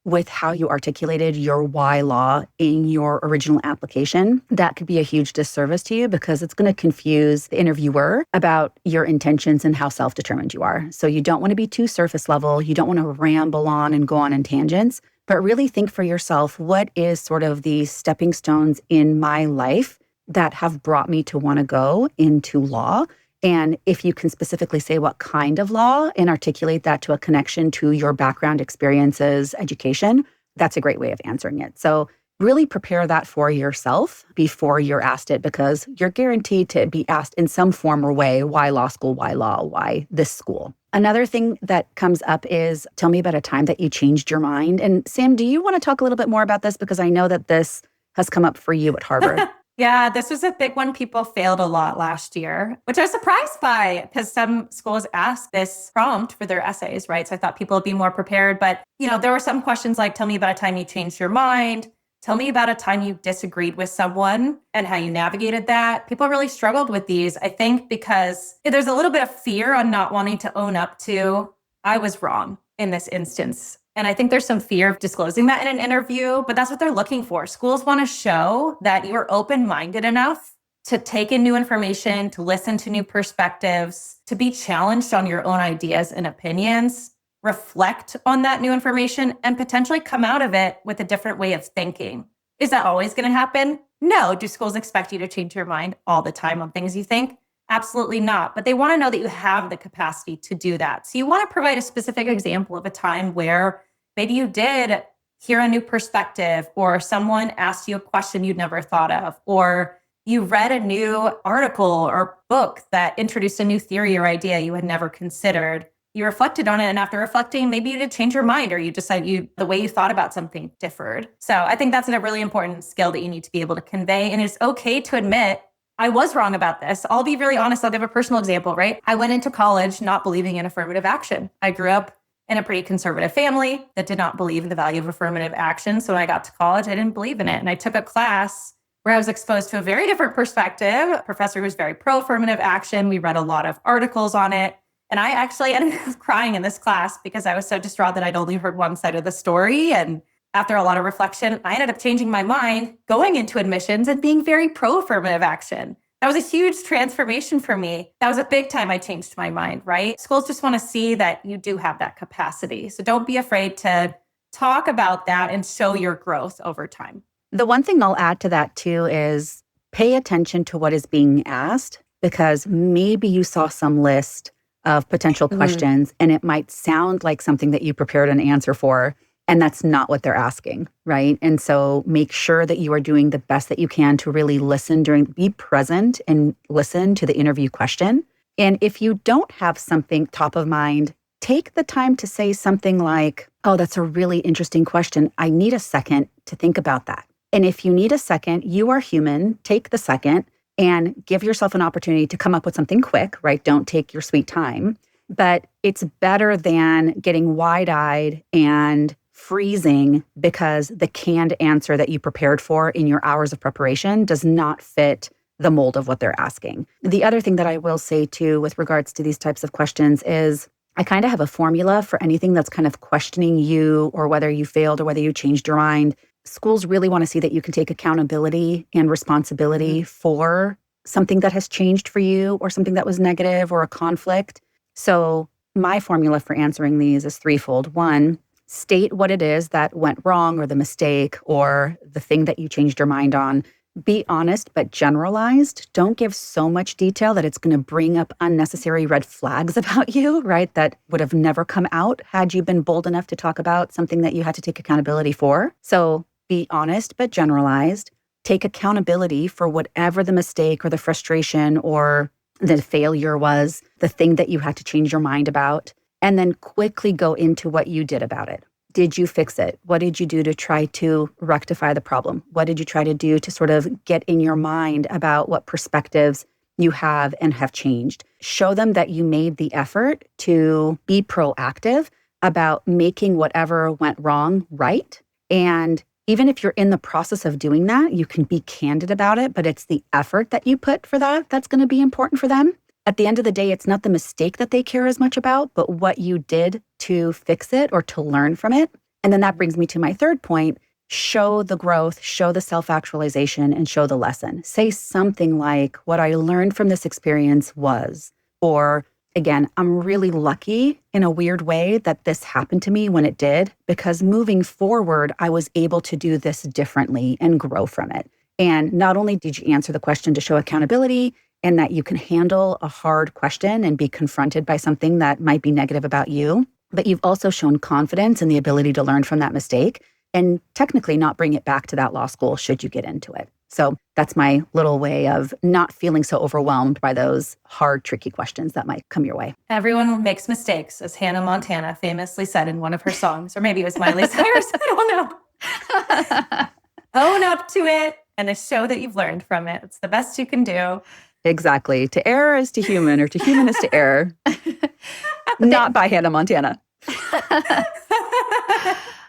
with how you articulated your why law in your original application, that could be a huge disservice to you because it's going to confuse the interviewer about your intentions and how self-determined you are. So you don't want to be too surface level. You don't want to ramble on and go on in tangents, but really think for yourself, what is sort of the stepping stones in my life that have brought me to want to go into law? And if you can specifically say what kind of law and articulate that to a connection to your background, experiences, education, that's a great way of answering it. So really prepare that for yourself before you're asked it, because you're guaranteed to be asked in some form or way, why law school, why law, why this school? Another thing that comes up is, tell me about a time that you changed your mind. And Sam, do you want to talk a little bit more about this? Because I know that this has come up for you at Harvard. Yeah, this was a big one. People failed a lot last year, which I was surprised by because some schools asked this prompt for their essays, right? So I thought people would be more prepared. But, there were some questions like, tell me about a time you changed your mind. Tell me about a time you disagreed with someone and how you navigated that. People really struggled with these, I think, because there's a little bit of fear on not wanting to own up to, I was wrong in this instance. And I think there's some fear of disclosing that in an interview, but that's what they're looking for. Schools want to show that you're open-minded enough to take in new information, to listen to new perspectives, to be challenged on your own ideas and opinions, reflect on that new information, and potentially come out of it with a different way of thinking. Is that always going to happen? No. Do schools expect you to change your mind all the time on things you think? Absolutely not. But they want to know that you have the capacity to do that. So you want to provide a specific example of a time where maybe you did hear a new perspective, or someone asked you a question you'd never thought of, or you read a new article or book that introduced a new theory or idea you had never considered. You reflected on it, and after reflecting, maybe you did change your mind, or you decided the way you thought about something differed. So I think that's a really important skill that you need to be able to convey. And it's okay to admit, I was wrong about this. I'll be really honest. I'll give a personal example, right? I went into college not believing in affirmative action. I grew up in a pretty conservative family that did not believe in the value of affirmative action. So when I got to college, I didn't believe in it. And I took a class where I was exposed to a very different perspective. A professor was very pro-affirmative action. We read a lot of articles on it. And I actually ended up crying in this class because I was so distraught that I'd only heard one side of the story. And after a lot of reflection, I ended up changing my mind, going into admissions and being very pro-affirmative action. That was a huge transformation for me. That was a big time I changed my mind, right? Schools just want to see that you do have that capacity. So don't be afraid to talk about that and show your growth over time. The one thing I'll add to that too is pay attention to what is being asked, because maybe you saw some list of potential questions and it might sound like something that you prepared an answer for, and that's not what they're asking, right? And so make sure that you are doing the best that you can to really listen be present and listen to the interview question. And if you don't have something top of mind, take the time to say something like, oh, that's a really interesting question. I need a second to think about that. And if you need a second, you are human, take the second and give yourself an opportunity to come up with something quick, right? Don't take your sweet time. But it's better than getting wide-eyed and freezing because the canned answer that you prepared for in your hours of preparation does not fit the mold of what they're asking. The other thing that I will say too with regards to these types of questions is I kind of have a formula for anything that's kind of questioning you or whether you failed or whether you changed your mind. Schools really want to see that you can take accountability and responsibility for something that has changed for you or something that was negative or a conflict. So my formula for answering these is threefold. One, state what it is that went wrong or the mistake or the thing that you changed your mind on. Be honest, but generalized. Don't give so much detail that it's going to bring up unnecessary red flags about you, right? That would have never come out had you been bold enough to talk about something that you had to take accountability for. So be honest, but generalized. Take accountability for whatever the mistake or the frustration or the failure was, the thing that you had to change your mind about, and then quickly go into what you did about it. Did you fix it? What did you do to try to rectify the problem? What did you try to do to sort of get in your mind about what perspectives you have and have changed? Show them that you made the effort to be proactive about making whatever went wrong right. And even if you're in the process of doing that, you can be candid about it, but it's the effort that you put for that that's going to be important for them. At the end of the day, it's not the mistake that they care as much about, but what you did to fix it or to learn from it. And then that brings me to my third point. Show the growth, show the self-actualization, and show the lesson. Say something like, what I learned from this experience was, or again, I'm really lucky in a weird way that this happened to me when it did, because moving forward, I was able to do this differently and grow from it. And not only did you answer the question to show accountability and that you can handle a hard question and be confronted by something that might be negative about you, but you've also shown confidence and the ability to learn from that mistake and technically not bring it back to that law school should you get into it. So that's my little way of not feeling so overwhelmed by those hard, tricky questions that might come your way. Everyone makes mistakes, as Hannah Montana famously said in one of her songs, or maybe it was Miley Cyrus, I don't know. Own up to it and show that you've learned from it. It's the best you can do. Exactly. To err is to human, or to human is to err. Not by Hannah Montana.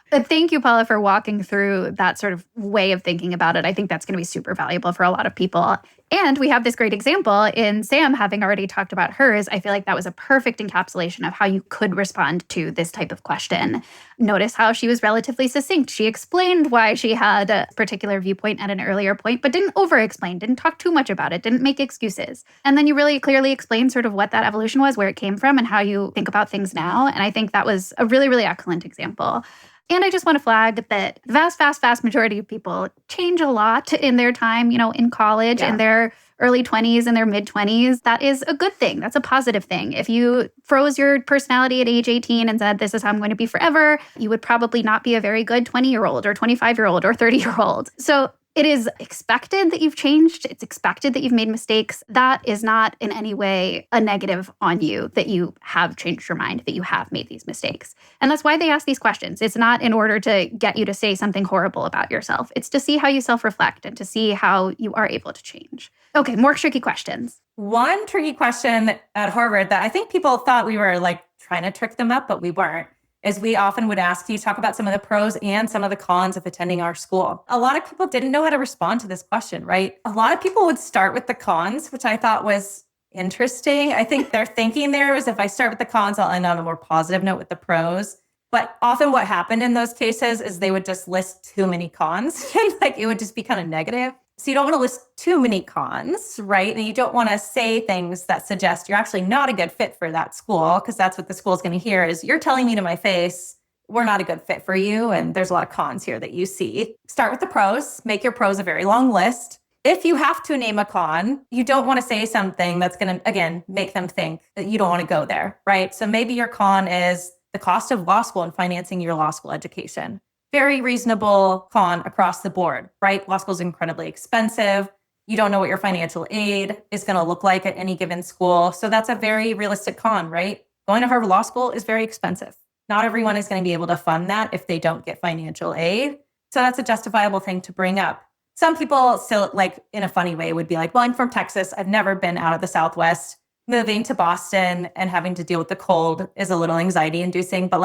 But thank you, Paula, for walking through that sort of way of thinking about it. I think that's going to be super valuable for a lot of people. And we have this great example in Sam having already talked about hers. I feel like that was a perfect encapsulation of how you could respond to this type of question. Notice how she was relatively succinct. She explained why she had a particular viewpoint at an earlier point, but didn't over-explain, didn't talk too much about it, didn't make excuses. And then you really clearly explained sort of what that evolution was, where it came from, and how you think about things now. And I think that was a really, really excellent example. And I just want to flag that the vast majority of people change a lot in their time, in college, in their early 20s and their mid-20s. That is a good thing. That's a positive thing. If you froze your personality at age 18 and said, this is how I'm going to be forever, you would probably not be a very good 20-year-old or 25-year-old or 30-year-old. So it is expected that you've changed. It's expected that you've made mistakes. That is not in any way a negative on you, that you have changed your mind, that you have made these mistakes. And that's why they ask these questions. It's not in order to get you to say something horrible about yourself. It's to see how you self-reflect and to see how you are able to change. Okay, more tricky questions. One tricky question at Harvard that I think people thought we were trying to trick them up, but we weren't, is we often would ask you to talk about some of the pros and some of the cons of attending our school. A lot of people didn't know how to respond to this question, right? A lot of people would start with the cons, which I thought was interesting. I think their thinking there was, if I start with the cons, I'll end on a more positive note with the pros. But often what happened in those cases is they would just list too many cons. It would just be kind of negative. So you don't want to list too many cons, right? And you don't want to say things that suggest you're actually not a good fit for that school, because that's what the school is going to hear is, you're telling me to my face, we're not a good fit for you. And there's a lot of cons here that you see. Start with the pros, make your pros a very long list. If you have to name a con, you don't want to say something that's going to, again, make them think that you don't want to go there, right? So maybe your con is the cost of law school and financing your law school education. Very reasonable con across the board, right? Law school is incredibly expensive. You don't know what your financial aid is going to look like at any given school. So that's a very realistic con, right? Going to Harvard Law School is very expensive. Not everyone is going to be able to fund that if they don't get financial aid. So that's a justifiable thing to bring up. Some people still, in a funny way, would be like, well, I'm from Texas. I've never been out of the Southwest. Moving to Boston and having to deal with the cold is a little anxiety inducing, but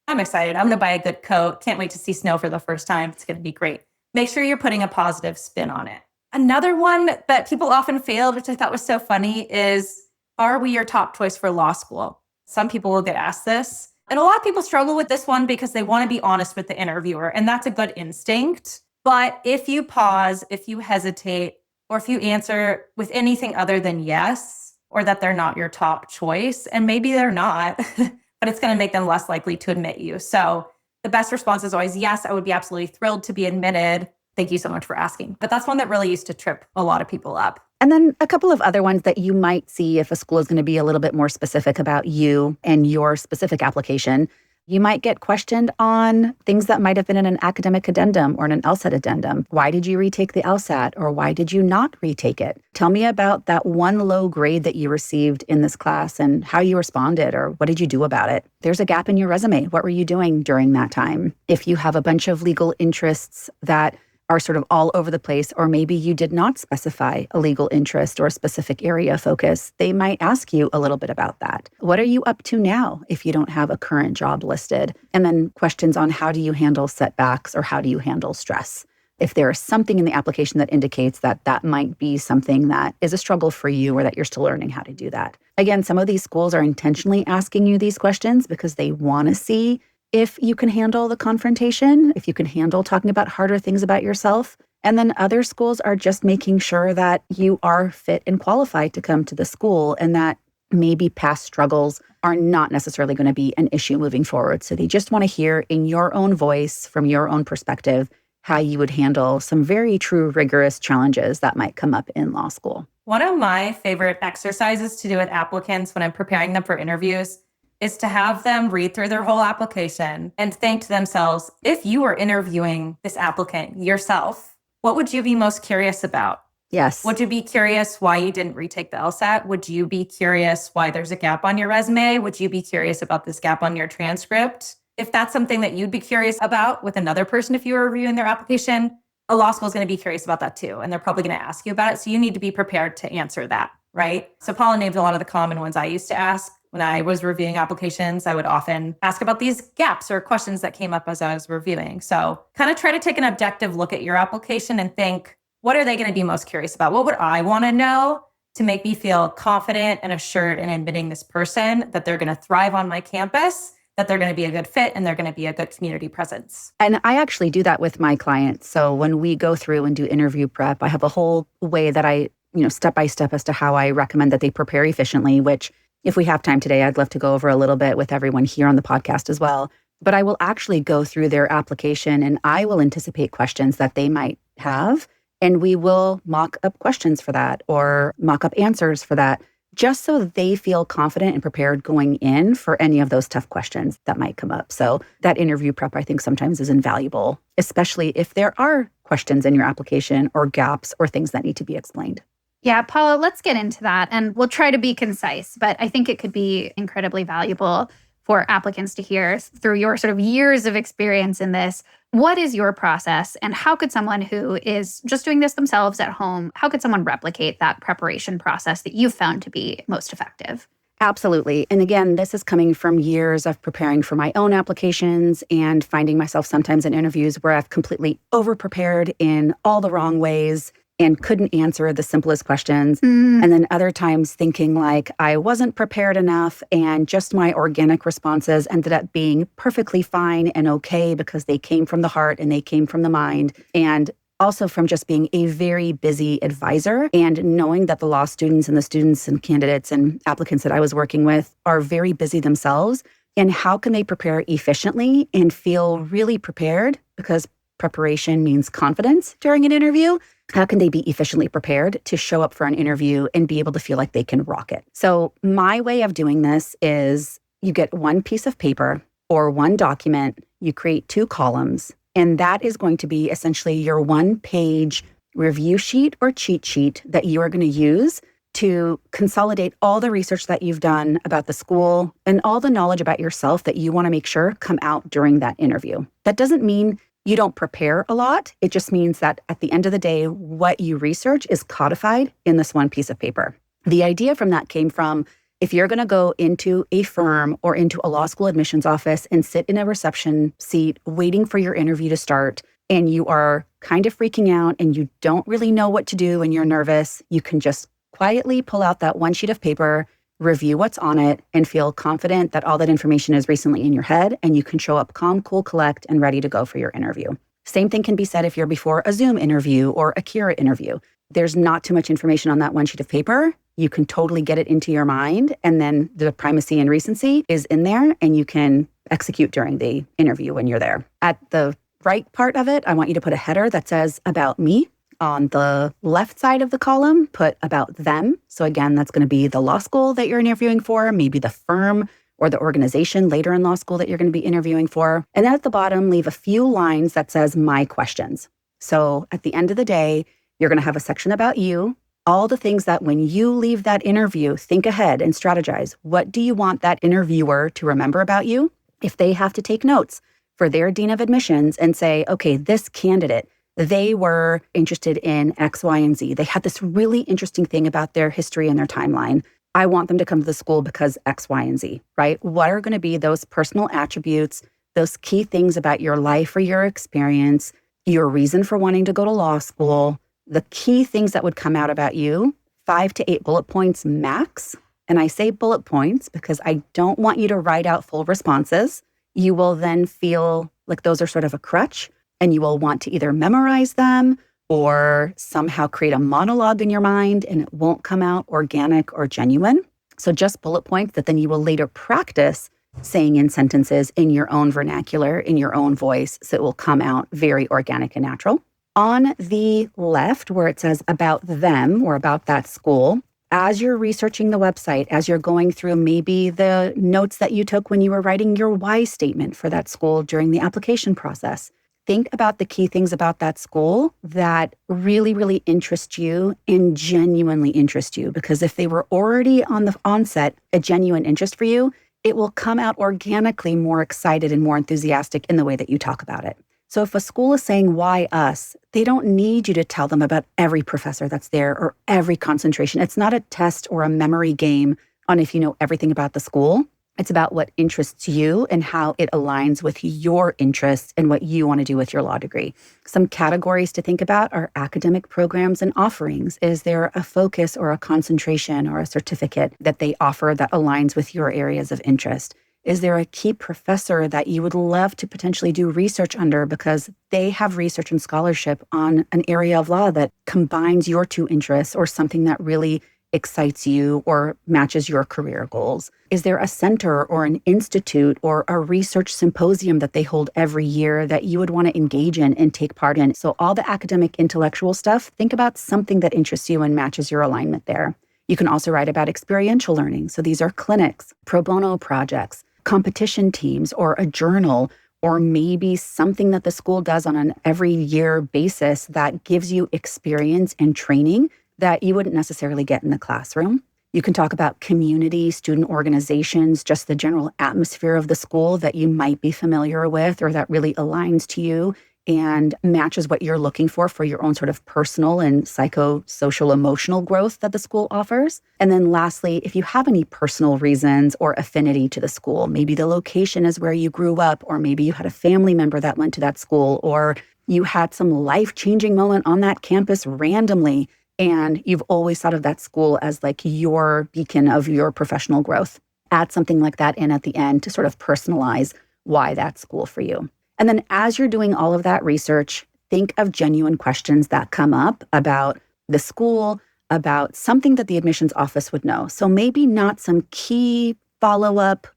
I'm excited. I'm going to buy a good coat. Can't wait to see snow for the first time. It's going to be great. Make sure you're putting a positive spin on it. Another one that people often failed, which I thought was so funny, is, are we your top choice for law school? Some people will get asked this. And a lot of people struggle with this one because they want to be honest with the interviewer. And that's a good instinct. But if you pause, if you hesitate, or if you answer with anything other than yes, or that they're not your top choice, and maybe they're not, but it's going to make them less likely to admit you. So the best response is always, yes, I would be absolutely thrilled to be admitted. Thank you so much for asking. But that's one that really used to trip a lot of people up. And then a couple of other ones that you might see if a school is going to be a little bit more specific about you and your specific application. You might get questioned on things that might have been in an academic addendum or in an LSAT addendum. Why did you retake the LSAT, or why did you not retake it? Tell me about that one low grade that you received in this class and how you responded, or what did you do about it? There's a gap in your resume. What were you doing during that time? If you have a bunch of legal interests that are sort of all over the place, or maybe you did not specify a legal interest or a specific area of focus, they might ask you a little bit about that. What are you up to now if you don't have a current job listed? And then questions on how do you handle setbacks or how do you handle stress? If there is something in the application that indicates that that might be something that is a struggle for you or that you're still learning how to do that. Again, some of these schools are intentionally asking you these questions because they want to see if you can handle the confrontation, if you can handle talking about harder things about yourself. And then other schools are just making sure that you are fit and qualified to come to the school, and that maybe past struggles are not necessarily going to be an issue moving forward. So they just want to hear in your own voice, from your own perspective, how you would handle some very true rigorous challenges that might come up in law school. One of my favorite exercises to do with applicants when I'm preparing them for interviews is to have them read through their whole application and think to themselves, if you were interviewing this applicant yourself, what would you be most curious about? Yes. Would you be curious why you didn't retake the LSAT? Would you be curious why there's a gap on your resume? Would you be curious about this gap on your transcript? If that's something that you'd be curious about with another person if you were reviewing their application, a law school is going to be curious about that too. And they're probably going to ask you about it. So you need to be prepared to answer that, right? So Paula named a lot of the common ones I used to ask. When I was reviewing applications, I would often ask about these gaps or questions that came up as I was reviewing. So kind of try to take an objective look at your application and think, what are they going to be most curious about? What would I want to know to make me feel confident and assured in admitting this person that they're going to thrive on my campus, that they're going to be a good fit, and they're going to be a good community presence? And I actually do that with my clients. So when we go through and do interview prep, I have a whole way that I, step by step as to how I recommend that they prepare efficiently, which if we have time today, I'd love to go over a little bit with everyone here on the podcast as well. But I will actually go through their application and I will anticipate questions that they might have. And we will mock up questions for that or mock up answers for that, just so they feel confident and prepared going in for any of those tough questions that might come up. So that interview prep, I think sometimes is invaluable, especially if there are questions in your application or gaps or things that need to be explained. Yeah, Paula, let's get into that. And we'll try to be concise, but I think it could be incredibly valuable for applicants to hear through your sort of years of experience in this. What is your process, and how could someone who is just doing this themselves at home, how could someone replicate that preparation process that you've found to be most effective? Absolutely. And again, this is coming from years of preparing for my own applications and finding myself sometimes in interviews where I've completely over-prepared in all the wrong ways and couldn't answer the simplest questions. And then other times thinking like I wasn't prepared enough and just my organic responses ended up being perfectly fine and okay because they came from the heart and they came from the mind. And also from just being a very busy advisor and knowing that the law students and the students and candidates and applicants that I was working with are very busy themselves. And how can they prepare efficiently and feel really prepared? Because preparation means confidence during an interview. How can they be efficiently prepared to show up for an interview and be able to feel like they can rock it? So my way of doing this is you get one piece of paper or one document, you create 2 columns, and that is going to be essentially your 1-page review sheet or cheat sheet that you are going to use to consolidate all the research that you've done about the school and all the knowledge about yourself that you want to make sure come out during that interview. That doesn't mean you don't prepare a lot. It just means that at the end of the day, what you research is codified in this one piece of paper. The idea from that came from if you're going to go into a firm or into a law school admissions office and sit in a reception seat waiting for your interview to start, and you are kind of freaking out and you don't really know what to do and you're nervous, you can just quietly pull out that one sheet of paper, review what's on it, and feel confident that all that information is recently in your head and you can show up calm, cool, collect, and ready to go for your interview. Same thing can be said if you're before a Zoom interview or a Kira interview. There's not too much information on that one sheet of paper. You can totally get it into your mind, and then the primacy and recency is in there, and you can execute during the interview when you're there. At the right part of it, I want you to put a header that says about me. On the left side of the column, put about them. So again, that's going to be the law school that you're interviewing for, maybe the firm or the organization later in law school that you're going to be interviewing for. And then at the bottom, leave a few lines that says my questions. So at the end of the day, you're going to have a section about you, all the things that when you leave that interview, think ahead and strategize. What do you want that interviewer to remember about you? If they have to take notes for their dean of admissions and say, okay, this candidate, they were interested in X, Y, and Z. They had this really interesting thing about their history and their timeline. I want them to come to the school because X, Y, and Z, right? What are going to be those personal attributes, those key things about your life or your experience, your reason for wanting to go to law school, the key things that would come out about you, 5 to 8 bullet points max. And I say bullet points because I don't want you to write out full responses. You will then feel like those are sort of a crutch. And you will want to either memorize them or somehow create a monologue in your mind, and it won't come out organic or genuine. So just bullet points that then you will later practice saying in sentences in your own vernacular, in your own voice, so it will come out very organic and natural. On the left, where it says about them or about that school, as you're researching the website, as you're going through maybe the notes that you took when you were writing your why statement for that school during the application process, think about the key things about that school that really, really interest you and genuinely interest you. Because if they were already on the onset a genuine interest for you, it will come out organically more excited and more enthusiastic in the way that you talk about it. So if a school is saying, why us, they don't need you to tell them about every professor that's there or every concentration. It's not a test or a memory game on if you know everything about the school. It's about what interests you and how it aligns with your interests and what you want to do with your law degree. Some categories to think about are academic programs and offerings. Is there a focus or a concentration or a certificate that they offer that aligns with your areas of interest? Is there a key professor that you would love to potentially do research under because they have research and scholarship on an area of law that combines your two interests or something that really excites you or matches your career goals? Is there a center or an institute or a research symposium that they hold every year that you would want to engage in and take part in? So all the academic intellectual stuff, think about something that interests you and matches your alignment there. You can also write about experiential learning. So these are clinics, pro bono projects, competition teams, or a journal, or maybe something that the school does on an every year basis that gives you experience and training that you wouldn't necessarily get in the classroom. You can talk about community, student organizations, just the general atmosphere of the school that you might be familiar with or that really aligns to you and matches what you're looking for your own sort of personal and psychosocial emotional growth that the school offers. And then lastly, if you have any personal reasons or affinity to the school, maybe the location is where you grew up, or maybe you had a family member that went to that school, or you had some life-changing moment on that campus randomly, and you've always thought of that school as like your beacon of your professional growth. Add something like that in at the end to sort of personalize why that school for you. And then as you're doing all of that research, think of genuine questions that come up about the school, about something that the admissions office would know. So maybe not some key follow-up,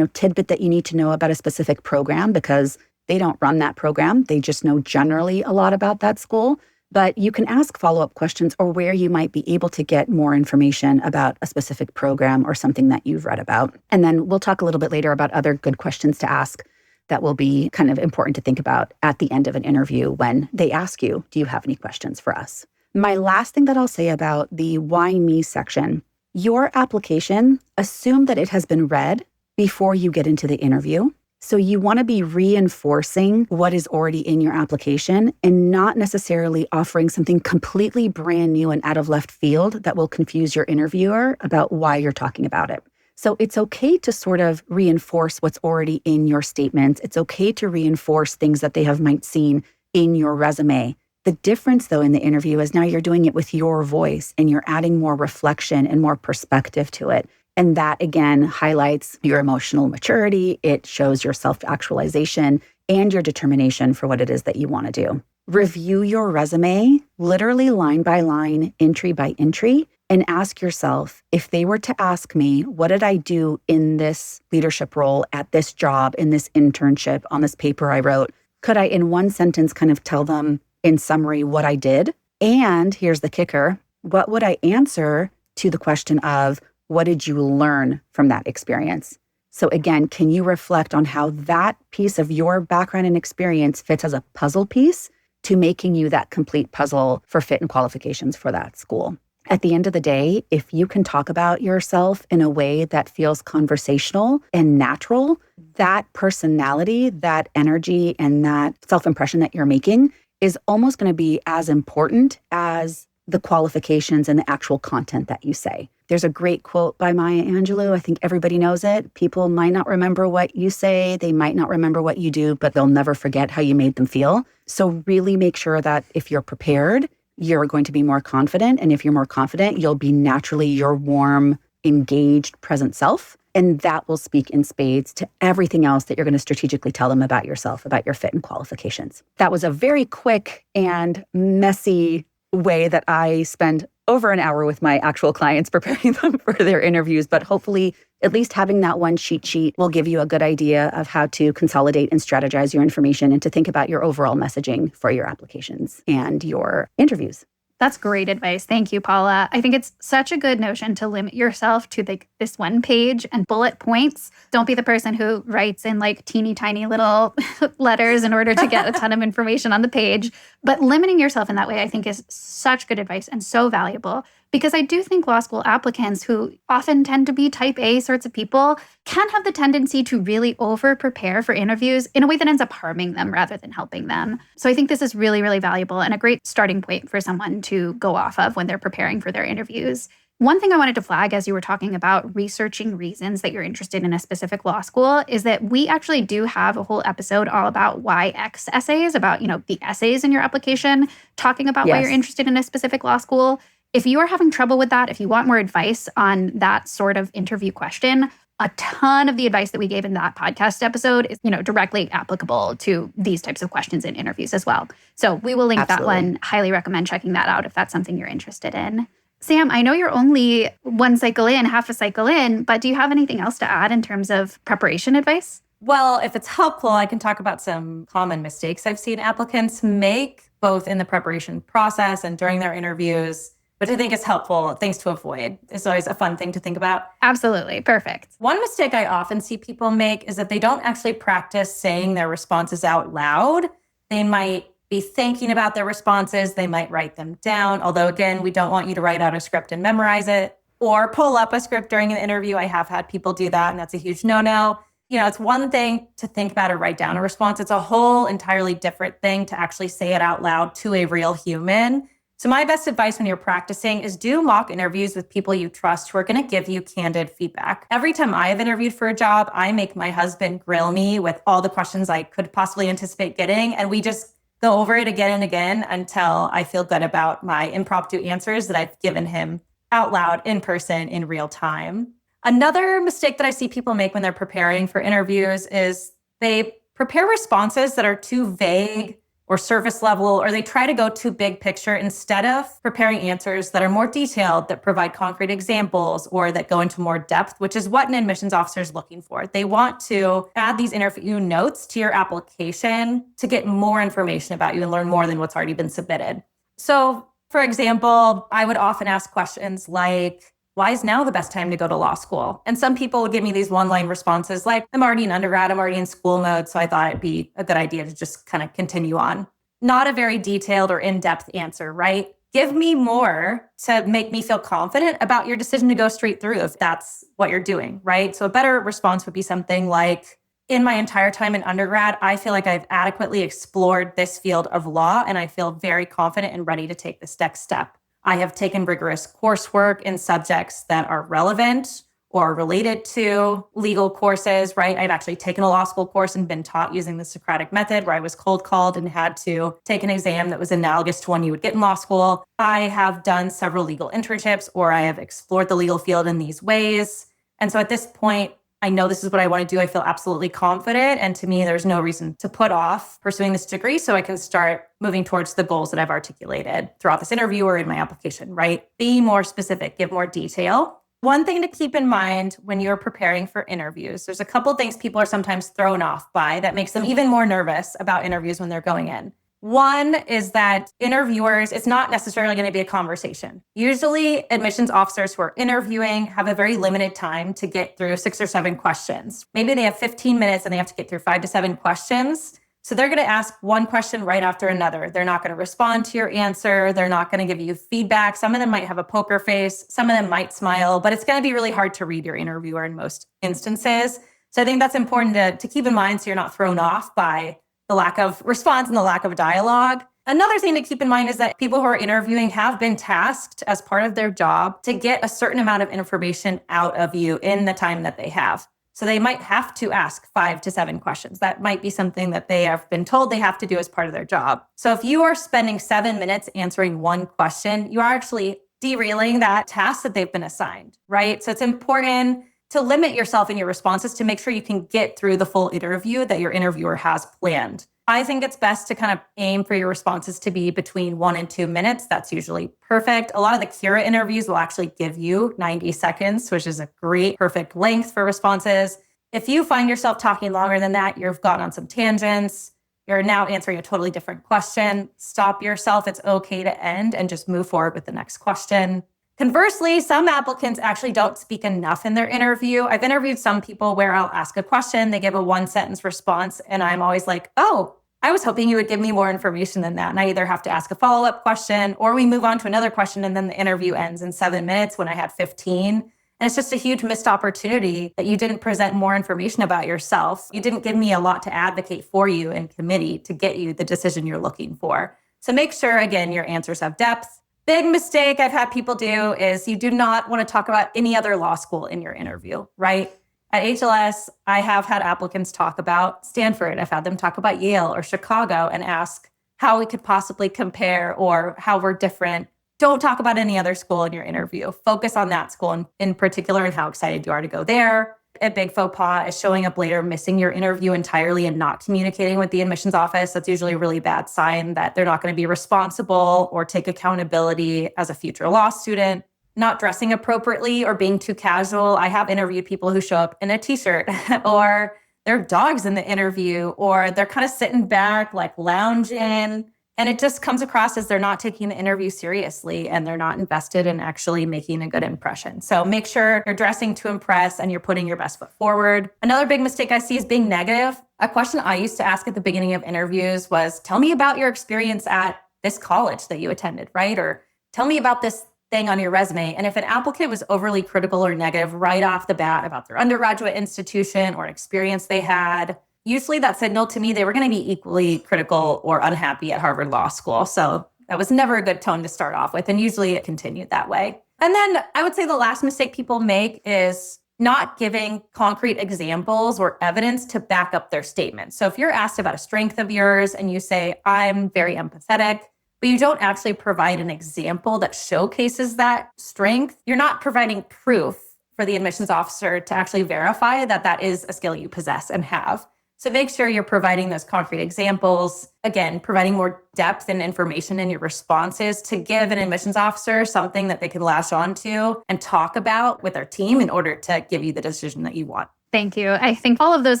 tidbit that you need to know about a specific program because they don't run that program. They just know generally a lot about that school. But you can ask follow-up questions or where you might be able to get more information about a specific program or something that you've read about. And then we'll talk a little bit later about other good questions to ask that will be kind of important to think about at the end of an interview when they ask you, do you have any questions for us? My last thing that I'll say about the why me section, your application, assume that it has been read before you get into the interview. So you want to be reinforcing what is already in your application and not necessarily offering something completely brand new and out of left field that will confuse your interviewer about why you're talking about it. So it's okay to sort of reinforce what's already in your statements. It's okay to reinforce things that they might seen in your resume. The difference, though, in the interview is now you're doing it with your voice and you're adding more reflection and more perspective to it. And that, again, highlights your emotional maturity. It shows your self-actualization and your determination for what it is that you want to do. Review your resume, literally line by line, entry by entry, and ask yourself, if they were to ask me, what did I do in this leadership role, at this job, in this internship, on this paper I wrote, could I, in one sentence, kind of tell them in summary what I did? And here's the kicker, what would I answer to the question of, what did you learn from that experience? So again, can you reflect on how that piece of your background and experience fits as a puzzle piece to making you that complete puzzle for fit and qualifications for that school? At the end of the day, if you can talk about yourself in a way that feels conversational and natural, that personality, that energy, and that self-impression that you're making is almost going to be as important as the qualifications and the actual content that you say. There's a great quote by Maya Angelou. I think everybody knows it. People might not remember what you say. They might not remember what you do, but they'll never forget how you made them feel. So really make sure that if you're prepared, you're going to be more confident. And if you're more confident, you'll be naturally your warm, engaged, present self. And that will speak in spades to everything else that you're going to strategically tell them about yourself, about your fit and qualifications. That was a very quick and messy way that I spend over an hour with my actual clients preparing them for their interviews, but hopefully at least having that one cheat sheet will give you a good idea of how to consolidate and strategize your information and to think about your overall messaging for your applications and your interviews. That's great advice. Thank you, Paula. I think it's such a good notion to limit yourself to this one page and bullet points. Don't be the person who writes in teeny tiny little letters in order to get a ton of information on the page. But limiting yourself in that way, I think, is such good advice and so valuable. Because I do think law school applicants, who often tend to be type A sorts of people, can have the tendency to really over-prepare for interviews in a way that ends up harming them rather than helping them. So I think this is really, really valuable and a great starting point for someone to go off of when they're preparing for their interviews. One thing I wanted to flag as you were talking about researching reasons that you're interested in a specific law school is that we actually do have a whole episode all about why X essays, about, the essays in your application, talking about why you're interested in a specific law school. If you are having trouble with that, if you want more advice on that sort of interview question, a ton of the advice that we gave in that podcast episode is, directly applicable to these types of questions in interviews as well. So we will link that one. Highly recommend checking that out if that's something you're interested in. Sam, I know you're only one cycle in, half a cycle in, but do you have anything else to add in terms of preparation advice? Well, if it's helpful, I can talk about some common mistakes I've seen applicants make, both in the preparation process and during their interviews, which I think is helpful, things to avoid. It's always a fun thing to think about. Absolutely. Perfect. One mistake I often see people make is that they don't actually practice saying their responses out loud. They might be thinking about their responses. They might write them down. Although, again, we don't want you to write out a script and memorize it or pull up a script during an interview. I have had people do that, and that's a huge no-no. It's one thing to think about or write down a response. It's a whole entirely different thing to actually say it out loud to a real human. So my best advice when you're practicing is do mock interviews with people you trust who are going to give you candid feedback. Every time I have interviewed for a job, I make my husband grill me with all the questions I could possibly anticipate getting. And we just go over it again and again until I feel good about my impromptu answers that I've given him out loud, in person, in real time. Another mistake that I see people make when they're preparing for interviews is they prepare responses that are too vague or surface level, or they try to go too big picture instead of preparing answers that are more detailed, that provide concrete examples, or that go into more depth, which is what an admissions officer is looking for. They want to add these interview notes to your application to get more information about you and learn more than what's already been submitted. So, for example, I would often ask questions like, why is now the best time to go to law school? And some people would give me these one-line responses like, I'm already in undergrad, I'm already in school mode, so I thought it'd be a good idea to just kind of continue on. Not a very detailed or in-depth answer, right? Give me more to make me feel confident about your decision to go straight through if that's what you're doing, right? So a better response would be something like, in my entire time in undergrad, I feel like I've adequately explored this field of law, and I feel very confident and ready to take this next step. I have taken rigorous coursework in subjects that are relevant or related to legal courses, right? I've actually taken a law school course and been taught using the Socratic method, where I was cold called and had to take an exam that was analogous to one you would get in law school. I have done several legal internships, or I have explored the legal field in these ways. And so at this point, I know this is what I want to do. I feel absolutely confident. And to me, there's no reason to put off pursuing this degree, so I can start moving towards the goals that I've articulated throughout this interview or in my application, right? Be more specific, give more detail. One thing to keep in mind when you're preparing for interviews, there's a couple things people are sometimes thrown off by that makes them even more nervous about interviews when they're going in. One is that interviewers, it's not necessarily going to be a conversation. Usually admissions officers who are interviewing have a very limited time to get through 6 or 7 questions. Maybe they have 15 minutes and they have to get through 5 to 7 questions. So they're going to ask one question right after another. They're not going to respond to your answer. They're not going to give you feedback. Some of them might have a poker face. Some of them might smile, but it's going to be really hard to read your interviewer in most instances. So I think that's important to keep in mind so you're not thrown off by the lack of response and the lack of dialogue. Another thing to keep in mind is that people who are interviewing have been tasked as part of their job to get a certain amount of information out of you in the time that they have. So they might have to ask 5 to 7 questions. That might be something that they have been told they have to do as part of their job. So if you are spending 7 minutes answering one question, you are actually derailing that task that they've been assigned, right? So it's important to limit yourself in your responses to make sure you can get through the full interview that your interviewer has planned. I think it's best to kind of aim for your responses to be between 1 and 2 minutes. That's usually perfect. A lot of the Cura interviews will actually give you 90 seconds, which is a great, perfect length for responses. If you find yourself talking longer than that, you've gone on some tangents, you're now answering a totally different question, stop yourself. It's okay to end and just move forward with the next question. Conversely, some applicants actually don't speak enough in their interview. I've interviewed some people where I'll ask a question, they give a 1-sentence response, and I'm always like, oh, I was hoping you would give me more information than that. And I either have to ask a follow-up question or we move on to another question and then the interview ends in 7 minutes when I had 15. And it's just a huge missed opportunity that you didn't present more information about yourself. You didn't give me a lot to advocate for you in committee to get you the decision you're looking for. So make sure, again, your answers have depth. Big mistake I've had people do is you do not want to talk about any other law school in your interview, right? At HLS, I have had applicants talk about Stanford. I've had them talk about Yale or Chicago and ask how we could possibly compare or how we're different. Don't talk about any other school in your interview. Focus on that school in particular and how excited you are to go there. A big faux pas is showing up later, missing your interview entirely and not communicating with the admissions office. That's usually a really bad sign that they're not going to be responsible or take accountability as a future law student. Not dressing appropriately or being too casual. I have interviewed people who show up in a t-shirt or their dogs in the interview, or they're kind of sitting back, like lounging. And it just comes across as they're not taking the interview seriously and they're not invested in actually making a good impression. So make sure you're dressing to impress and you're putting your best foot forward. Another big mistake I see is being negative. A question I used to ask at the beginning of interviews was, tell me about your experience at this college that you attended, right? Or tell me about this thing on your resume. And if an applicant was overly critical or negative right off the bat about their undergraduate institution or experience they had, usually that signaled to me they were going to be equally critical or unhappy at Harvard Law School. So that was never a good tone to start off with. And usually it continued that way. And then I would say the last mistake people make is not giving concrete examples or evidence to back up their statements. So if you're asked about a strength of yours and you say, I'm very empathetic, but you don't actually provide an example that showcases that strength, you're not providing proof for the admissions officer to actually verify that that is a skill you possess and have. So make sure you're providing those concrete examples, again, providing more depth and information in your responses to give an admissions officer something that they can latch on to and talk about with their team in order to give you the decision that you want. Thank you. I think all of those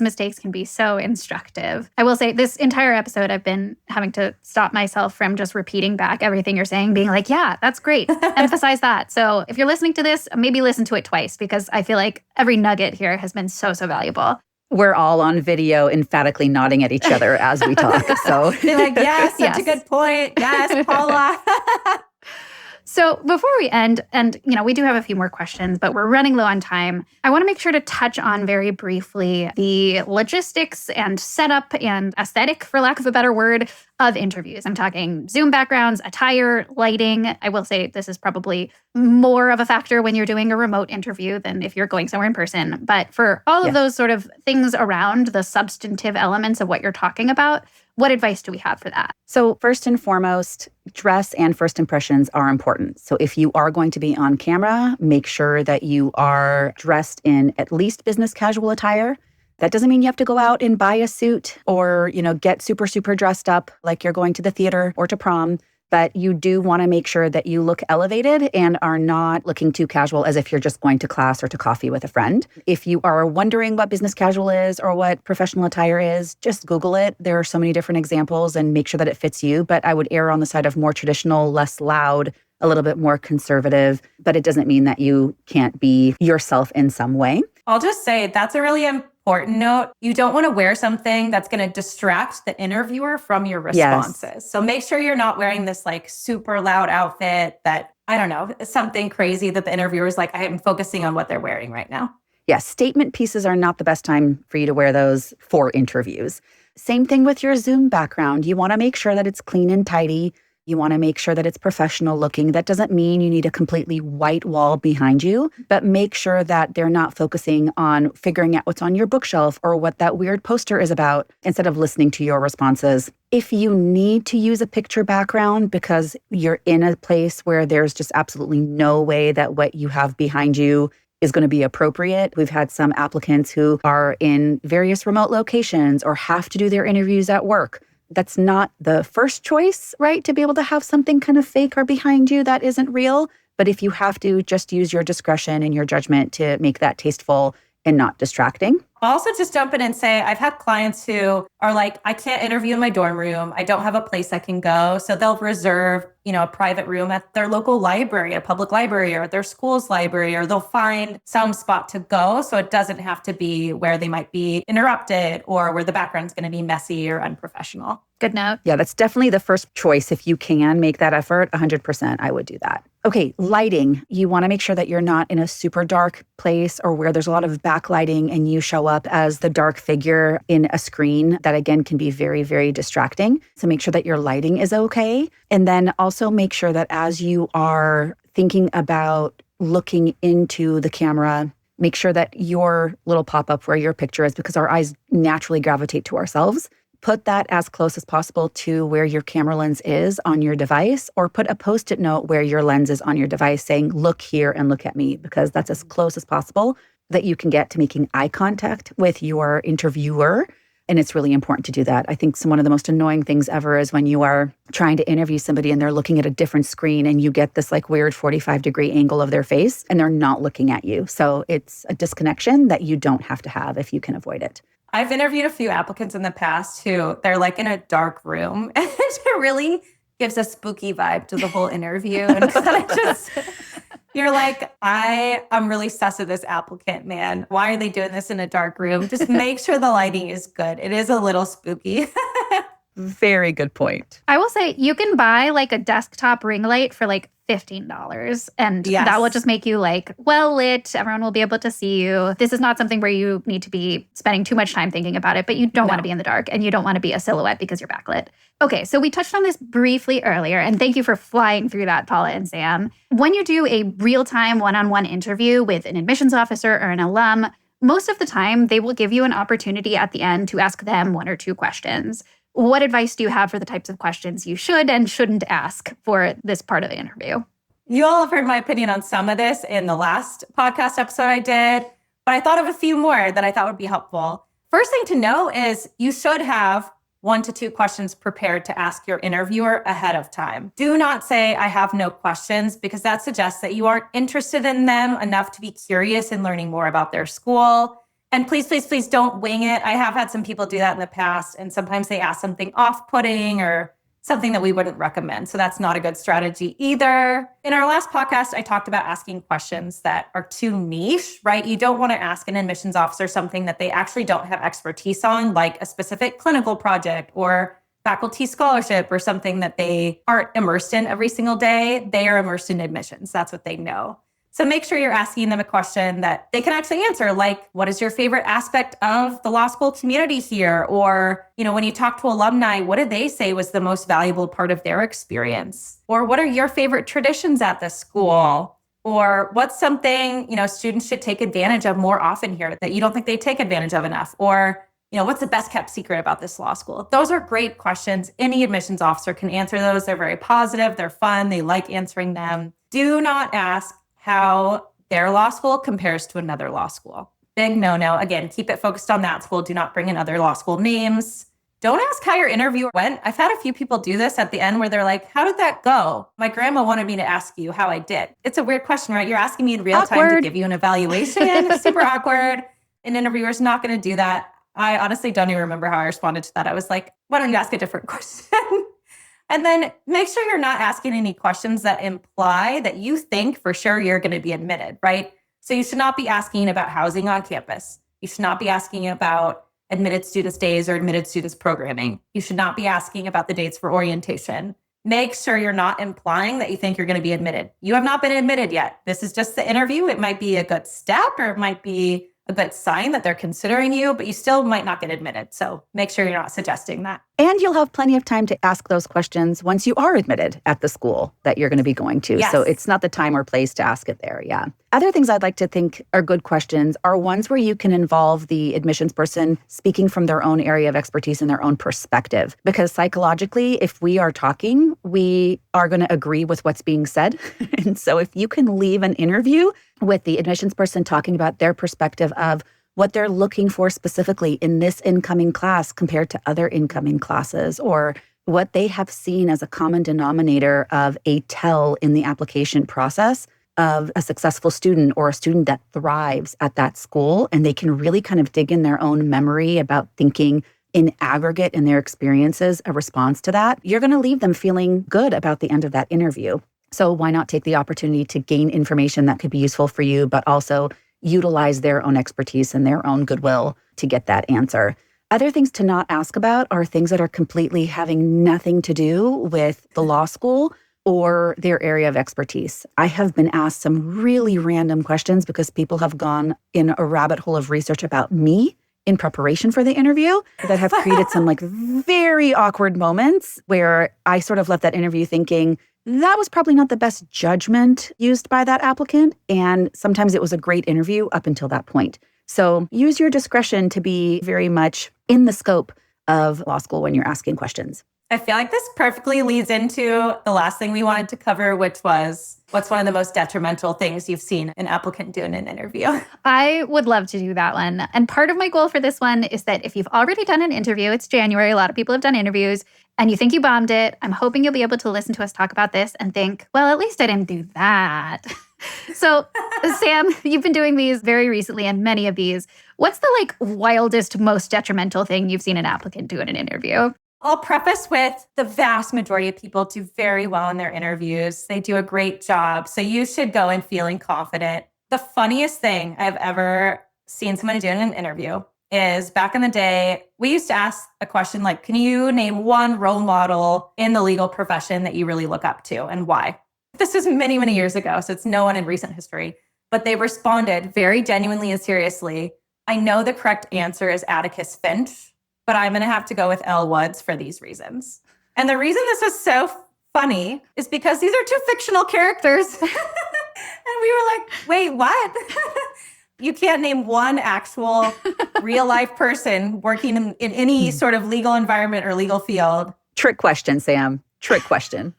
mistakes can be so instructive. I will say this entire episode, I've been having to stop myself from just repeating back everything you're saying, being like, yeah, that's great. Emphasize that. So if you're listening to this, maybe listen to it twice because I feel like every nugget here has been so valuable. We're all on video emphatically nodding at each other as we talk. So be like, yes, such a good point. Yes, Paula. So before we end, and we do have a few more questions, but we're running low on time. I want to make sure to touch on very briefly the logistics and setup and aesthetic, for lack of a better word, of interviews. I'm talking Zoom backgrounds, attire, lighting. I will say this is probably more of a factor when you're doing a remote interview than if you're going somewhere in person. But for all of those sort of things around the substantive elements of what you're talking about, what advice do we have for that? So first and foremost, dress and first impressions are important. So if you are going to be on camera, make sure that you are dressed in at least business casual attire. That doesn't mean you have to go out and buy a suit or, get super dressed up like you're going to the theater or to prom. But you do want to make sure that you look elevated and are not looking too casual as if you're just going to class or to coffee with a friend. If you are wondering what business casual is or what professional attire is, just Google it. There are so many different examples and make sure that it fits you. But I would err on the side of more traditional, less loud, a little bit more conservative. But it doesn't mean that you can't be yourself in some way. I'll just say that's a really important note. You don't want to wear something that's going to distract the interviewer from your responses. Yes. So make sure you're not wearing this super loud outfit that, I don't know, something crazy that the interviewer is like, I am focusing on what they're wearing right now. Yes, statement pieces are not the best time for you to wear those for interviews. Same thing with your Zoom background. You want to make sure that it's clean and tidy. You want to make sure that it's professional looking. That doesn't mean you need a completely white wall behind you, but make sure that they're not focusing on figuring out what's on your bookshelf or what that weird poster is about instead of listening to your responses. If you need to use a picture background because you're in a place where there's just absolutely no way that what you have behind you is going to be appropriate. We've had some applicants who are in various remote locations or have to do their interviews at work. That's not the first choice, right? To be able to have something kind of fake or behind you that isn't real. But if you have to, just use your discretion and your judgment to make that tasteful and not distracting. I'll also just jump in and say, I've had clients who are like, I can't interview in my dorm room. I don't have a place I can go. So they'll reserve, a private room at their local library, a public library, or at their school's library, or they'll find some spot to go. So it doesn't have to be where they might be interrupted or where the background's going to be messy or unprofessional. Good note. Yeah, that's definitely the first choice. If you can make that effort, 100%, I would do that. Okay, lighting. You want to make sure that you're not in a super dark place or where there's a lot of backlighting and you show up as the dark figure in a screen. That, again, can be very, very distracting. So make sure that your lighting is okay. And then also make sure that as you are thinking about looking into the camera, make sure that your little pop-up where your picture is, because our eyes naturally gravitate to ourselves, put that as close as possible to where your camera lens is on your device, or put a Post-it note where your lens is on your device saying, look here and look at me, because that's as close as possible that you can get to making eye contact with your interviewer. And it's really important to do that. I think one of the most annoying things ever is when you are trying to interview somebody and they're looking at a different screen and you get this like weird 45-degree angle of their face and they're not looking at you. So it's a disconnection that you don't have to have if you can avoid it. I've interviewed a few applicants in the past who they're like in a dark room and it really gives a spooky vibe to the whole interview. And you're like, I'm really sus of this applicant, man. Why are they doing this in a dark room? Just make sure the lighting is good. It is a little spooky. Very good point. I will say you can buy like a desktop ring light for like $15. And that will just make you like well lit. Everyone will be able to see you. This is not something where you need to be spending too much time thinking about it, but you don't want to be in the dark and you don't want to be a silhouette because you're backlit. Okay, so we touched on this briefly earlier, and thank you for flying through that, Paula and Sam. When you do a real-time one-on-one interview with an admissions officer or an alum, most of the time they will give you an opportunity at the end to ask them one or two questions. What advice do you have for the types of questions you should and shouldn't ask for this part of the interview? You all have heard my opinion on some of this in the last podcast episode I did, but I thought of a few more that I thought would be helpful. First thing to know is you should have 1 to 2 questions prepared to ask your interviewer ahead of time. Do not say, I have no questions, because that suggests that you aren't interested in them enough to be curious in learning more about their school. And please, please, please don't wing it. I have had some people do that in the past, and sometimes they ask something off-putting or something that we wouldn't recommend. So that's not a good strategy either. In our last podcast, I talked about asking questions that are too niche, right? You don't want to ask an admissions officer something that they actually don't have expertise on, like a specific clinical project or faculty scholarship or something that they aren't immersed in every single day. They are immersed in admissions. That's what they know. So make sure you're asking them a question that they can actually answer, like, what is your favorite aspect of the law school community here? Or, when you talk to alumni, what did they say was the most valuable part of their experience? Or what are your favorite traditions at the school? Or what's something, students should take advantage of more often here that you don't think they take advantage of enough? Or, what's the best kept secret about this law school? Those are great questions. Any admissions officer can answer those. They're very positive. They're fun. They like answering them. Do not ask how their law school compares to another law school. Big no-no. Again, keep it focused on that school. Do not bring in other law school names. Don't ask how your interview went. I've had a few people do this at the end where they're like, how did that go? My grandma wanted me to ask you how I did. It's a weird question, right? You're asking me in real time to give you an evaluation. Super awkward. An interviewer's not going to do that. I honestly don't even remember how I responded to that. I was like, why don't you ask a different question? And then make sure you're not asking any questions that imply that you think for sure you're going to be admitted, right? So you should not be asking about housing on campus. You should not be asking about admitted students' days or admitted students' programming. You should not be asking about the dates for orientation. Make sure you're not implying that you think you're going to be admitted. You have not been admitted yet. This is just the interview. It might be a good step or it might be a good sign that they're considering you, but you still might not get admitted. So make sure you're not suggesting that. And you'll have plenty of time to ask those questions once you are admitted at the school that you're going to be going to. Yes. So it's not the time or place to ask it there. Yeah. Other things I'd like to think are good questions are ones where you can involve the admissions person speaking from their own area of expertise and their own perspective. Because psychologically, if we are talking, we are going to agree with what's being said. And so if you can leave an interview with the admissions person talking about their perspective of what they're looking for specifically in this incoming class compared to other incoming classes, or what they have seen as a common denominator of a tell in the application process of a successful student or a student that thrives at that school, and they can really kind of dig in their own memory about thinking in aggregate in their experiences a response to that, you're going to leave them feeling good about the end of that interview. So why not take the opportunity to gain information that could be useful for you, but also utilize their own expertise and their own goodwill to get that answer. Other things to not ask about are things that are completely having nothing to do with the law school or their area of expertise. I have been asked some really random questions because people have gone in a rabbit hole of research about me in preparation for the interview that have created some very awkward moments where I sort of left that interview thinking, that was probably not the best judgment used by that applicant. And sometimes it was a great interview up until that point. So use your discretion to be very much in the scope of law school when you're asking questions. I feel like this perfectly leads into the last thing we wanted to cover, which was what's one of the most detrimental things you've seen an applicant do in an interview? I would love to do that one. And part of my goal for this one is that if you've already done an interview, it's January, a lot of people have done interviews, and you think you bombed it, I'm hoping you'll be able to listen to us talk about this and think, well, at least I didn't do that. So, Sam, you've been doing these very recently and many of these. What's the wildest, most detrimental thing you've seen an applicant do in an interview? I'll preface with the vast majority of people do very well in their interviews. They do a great job. So you should go in feeling confident. The funniest thing I've ever seen someone do in an interview is back in the day, we used to ask a question like, can you name one role model in the legal profession that you really look up to and why? This is many, many years ago, so it's no one in recent history. But they responded very genuinely and seriously, I know the correct answer is Atticus Finch, but I'm going to have to go with Elle Woods for these reasons. And the reason this is so funny is because these are two fictional characters. And we were like, wait, what? You can't name one actual real life person working in any sort of legal environment or legal field. Trick question, Sam. Trick question.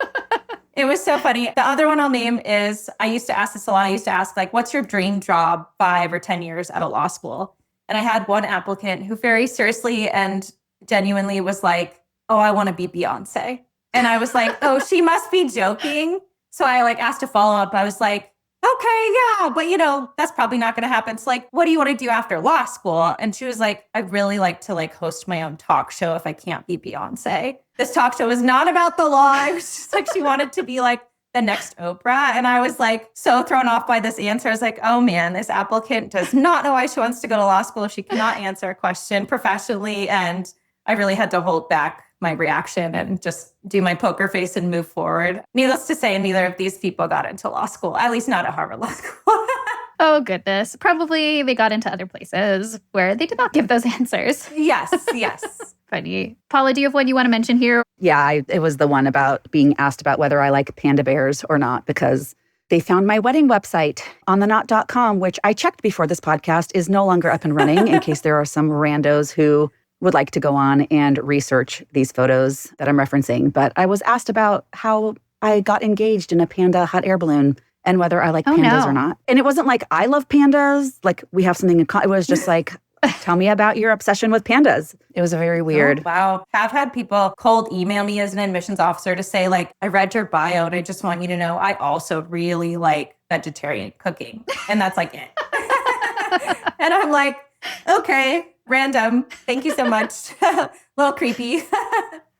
It was so funny. The other one I'll name is, I used to ask this a lot. I used to ask, what's your dream job 5 or 10 years at a law school? And I had one applicant who very seriously and genuinely was like, oh, I want to be Beyonce. And I was like, oh, she must be joking. So I asked a follow-up. I was like, okay, yeah, but that's probably not going to happen. It's what do you want to do after law school? And she was like, I'd really like to host my own talk show if I can't be Beyonce. This talk show was not about the law. It was just she wanted to be the next Oprah. And I was so thrown off by this answer. I was like, oh man, this applicant does not know why she wants to go to law school if she cannot answer a question professionally. And I really had to hold back my reaction and just do my poker face and move forward. Needless to say, neither of these people got into law school, at least not at Harvard Law School. Oh, goodness. Probably they got into other places where they did not give those answers. Yes. Funny. Paula, do you have one you want to mention here? Yeah, it was the one about being asked about whether I like panda bears or not, because they found my wedding website on thenot.com, which I checked before this podcast is no longer up and running in case there are some randos who would like to go on and research these photos that I'm referencing. But I was asked about how I got engaged in a panda hot air balloon and whether I like pandas or not. And it wasn't I love pandas, we have something in common. It was just tell me about your obsession with pandas. It was very weird. Oh, wow. I've had people cold email me as an admissions officer to say, I read your bio and I just want you to know I also really like vegetarian cooking. And that's it. And I'm like, okay, random. Thank you so much. A little creepy.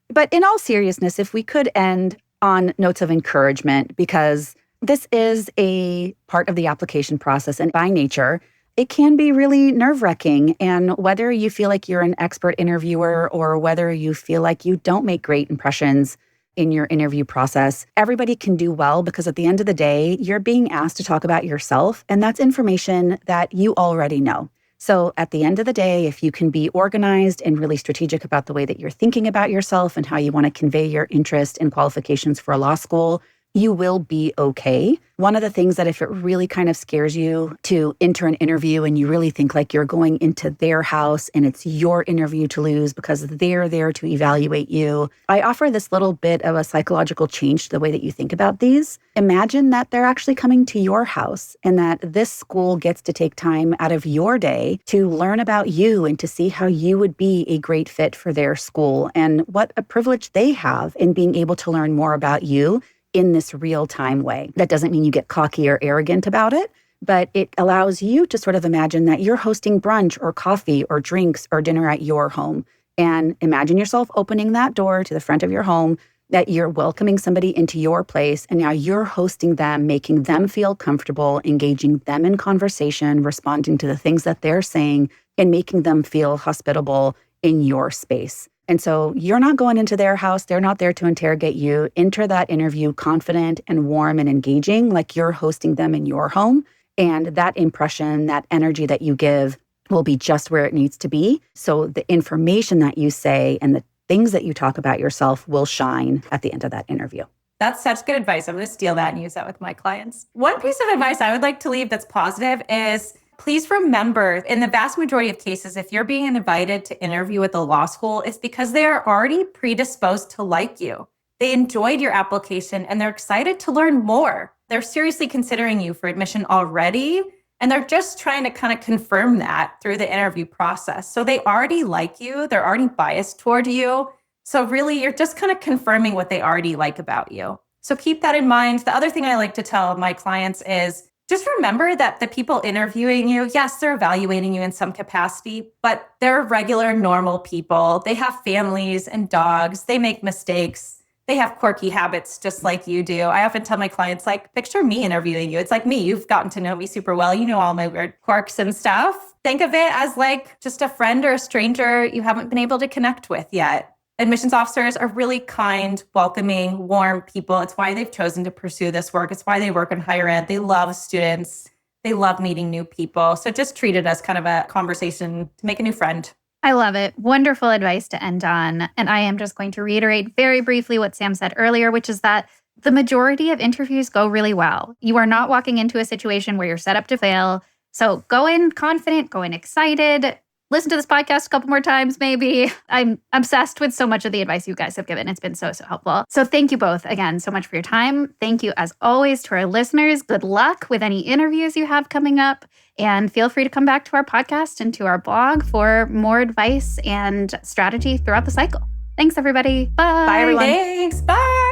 But in all seriousness, if we could end on notes of encouragement, because this is a part of the application process, and by nature, it can be really nerve-wracking. And whether you feel like you're an expert interviewer or whether you feel like you don't make great impressions in your interview process, everybody can do well, because at the end of the day, you're being asked to talk about yourself, and that's information that you already know. So at the end of the day, if you can be organized and really strategic about the way that you're thinking about yourself and how you want to convey your interest and qualifications for a law school, you will be okay. One of the things that if it really kind of scares you to enter an interview and you really think like you're going into their house and it's your interview to lose because they're there to evaluate you, I offer this little bit of a psychological change to the way that you think about these. Imagine that they're actually coming to your house and that this school gets to take time out of your day to learn about you and to see how you would be a great fit for their school and what a privilege they have in being able to learn more about you in this real-time way. That doesn't mean you get cocky or arrogant about it, but it allows you to sort of imagine that you're hosting brunch or coffee or drinks or dinner at your home. And imagine yourself opening that door to the front of your home, that you're welcoming somebody into your place, and now you're hosting them, making them feel comfortable, engaging them in conversation, responding to the things that they're saying, and making them feel hospitable in your space. And so you're not going into their house. They're not there to interrogate you. Enter that interview confident and warm and engaging, like you're hosting them in your home. And that impression, that energy that you give will be just where it needs to be. So the information that you say and the things that you talk about yourself will shine at the end of that interview. That's such good advice. I'm going to steal that and use that with my clients. One piece of advice I would like to leave that's positive is please remember, in the vast majority of cases, if you're being invited to interview at the law school, it's because they are already predisposed to like you. They enjoyed your application and they're excited to learn more. They're seriously considering you for admission already, and they're just trying to kind of confirm that through the interview process. So they already like you. They're already biased toward you. So really, you're just kind of confirming what they already like about you. So keep that in mind. The other thing I like to tell my clients is, just remember that the people interviewing you, yes, they're evaluating you in some capacity, but they're regular, normal people. They have families and dogs. They make mistakes. They have quirky habits just like you do. I often tell my clients, like, picture me interviewing you. It's like me. You've gotten to know me super well. You know all my weird quirks and stuff. Think of it as like just a friend or a stranger you haven't been able to connect with yet. Admissions officers are really kind, welcoming, warm people. It's why they've chosen to pursue this work. It's why they work in higher ed. They love students. They love meeting new people. So just treat it as kind of a conversation to make a new friend. I love it. Wonderful advice to end on. And I am just going to reiterate very briefly what Sam said earlier, which is that the majority of interviews go really well. You are not walking into a situation where you're set up to fail. So go in confident, go in excited. Listen to this podcast a couple more times, maybe. I'm obsessed with so much of the advice you guys have given. It's been so helpful. So thank you both again so much for your time. Thank you, as always, to our listeners. Good luck with any interviews you have coming up. And feel free to come back to our podcast and to our blog for more advice and strategy throughout the cycle. Thanks, everybody. Bye. Bye, everyone. Thanks. Bye.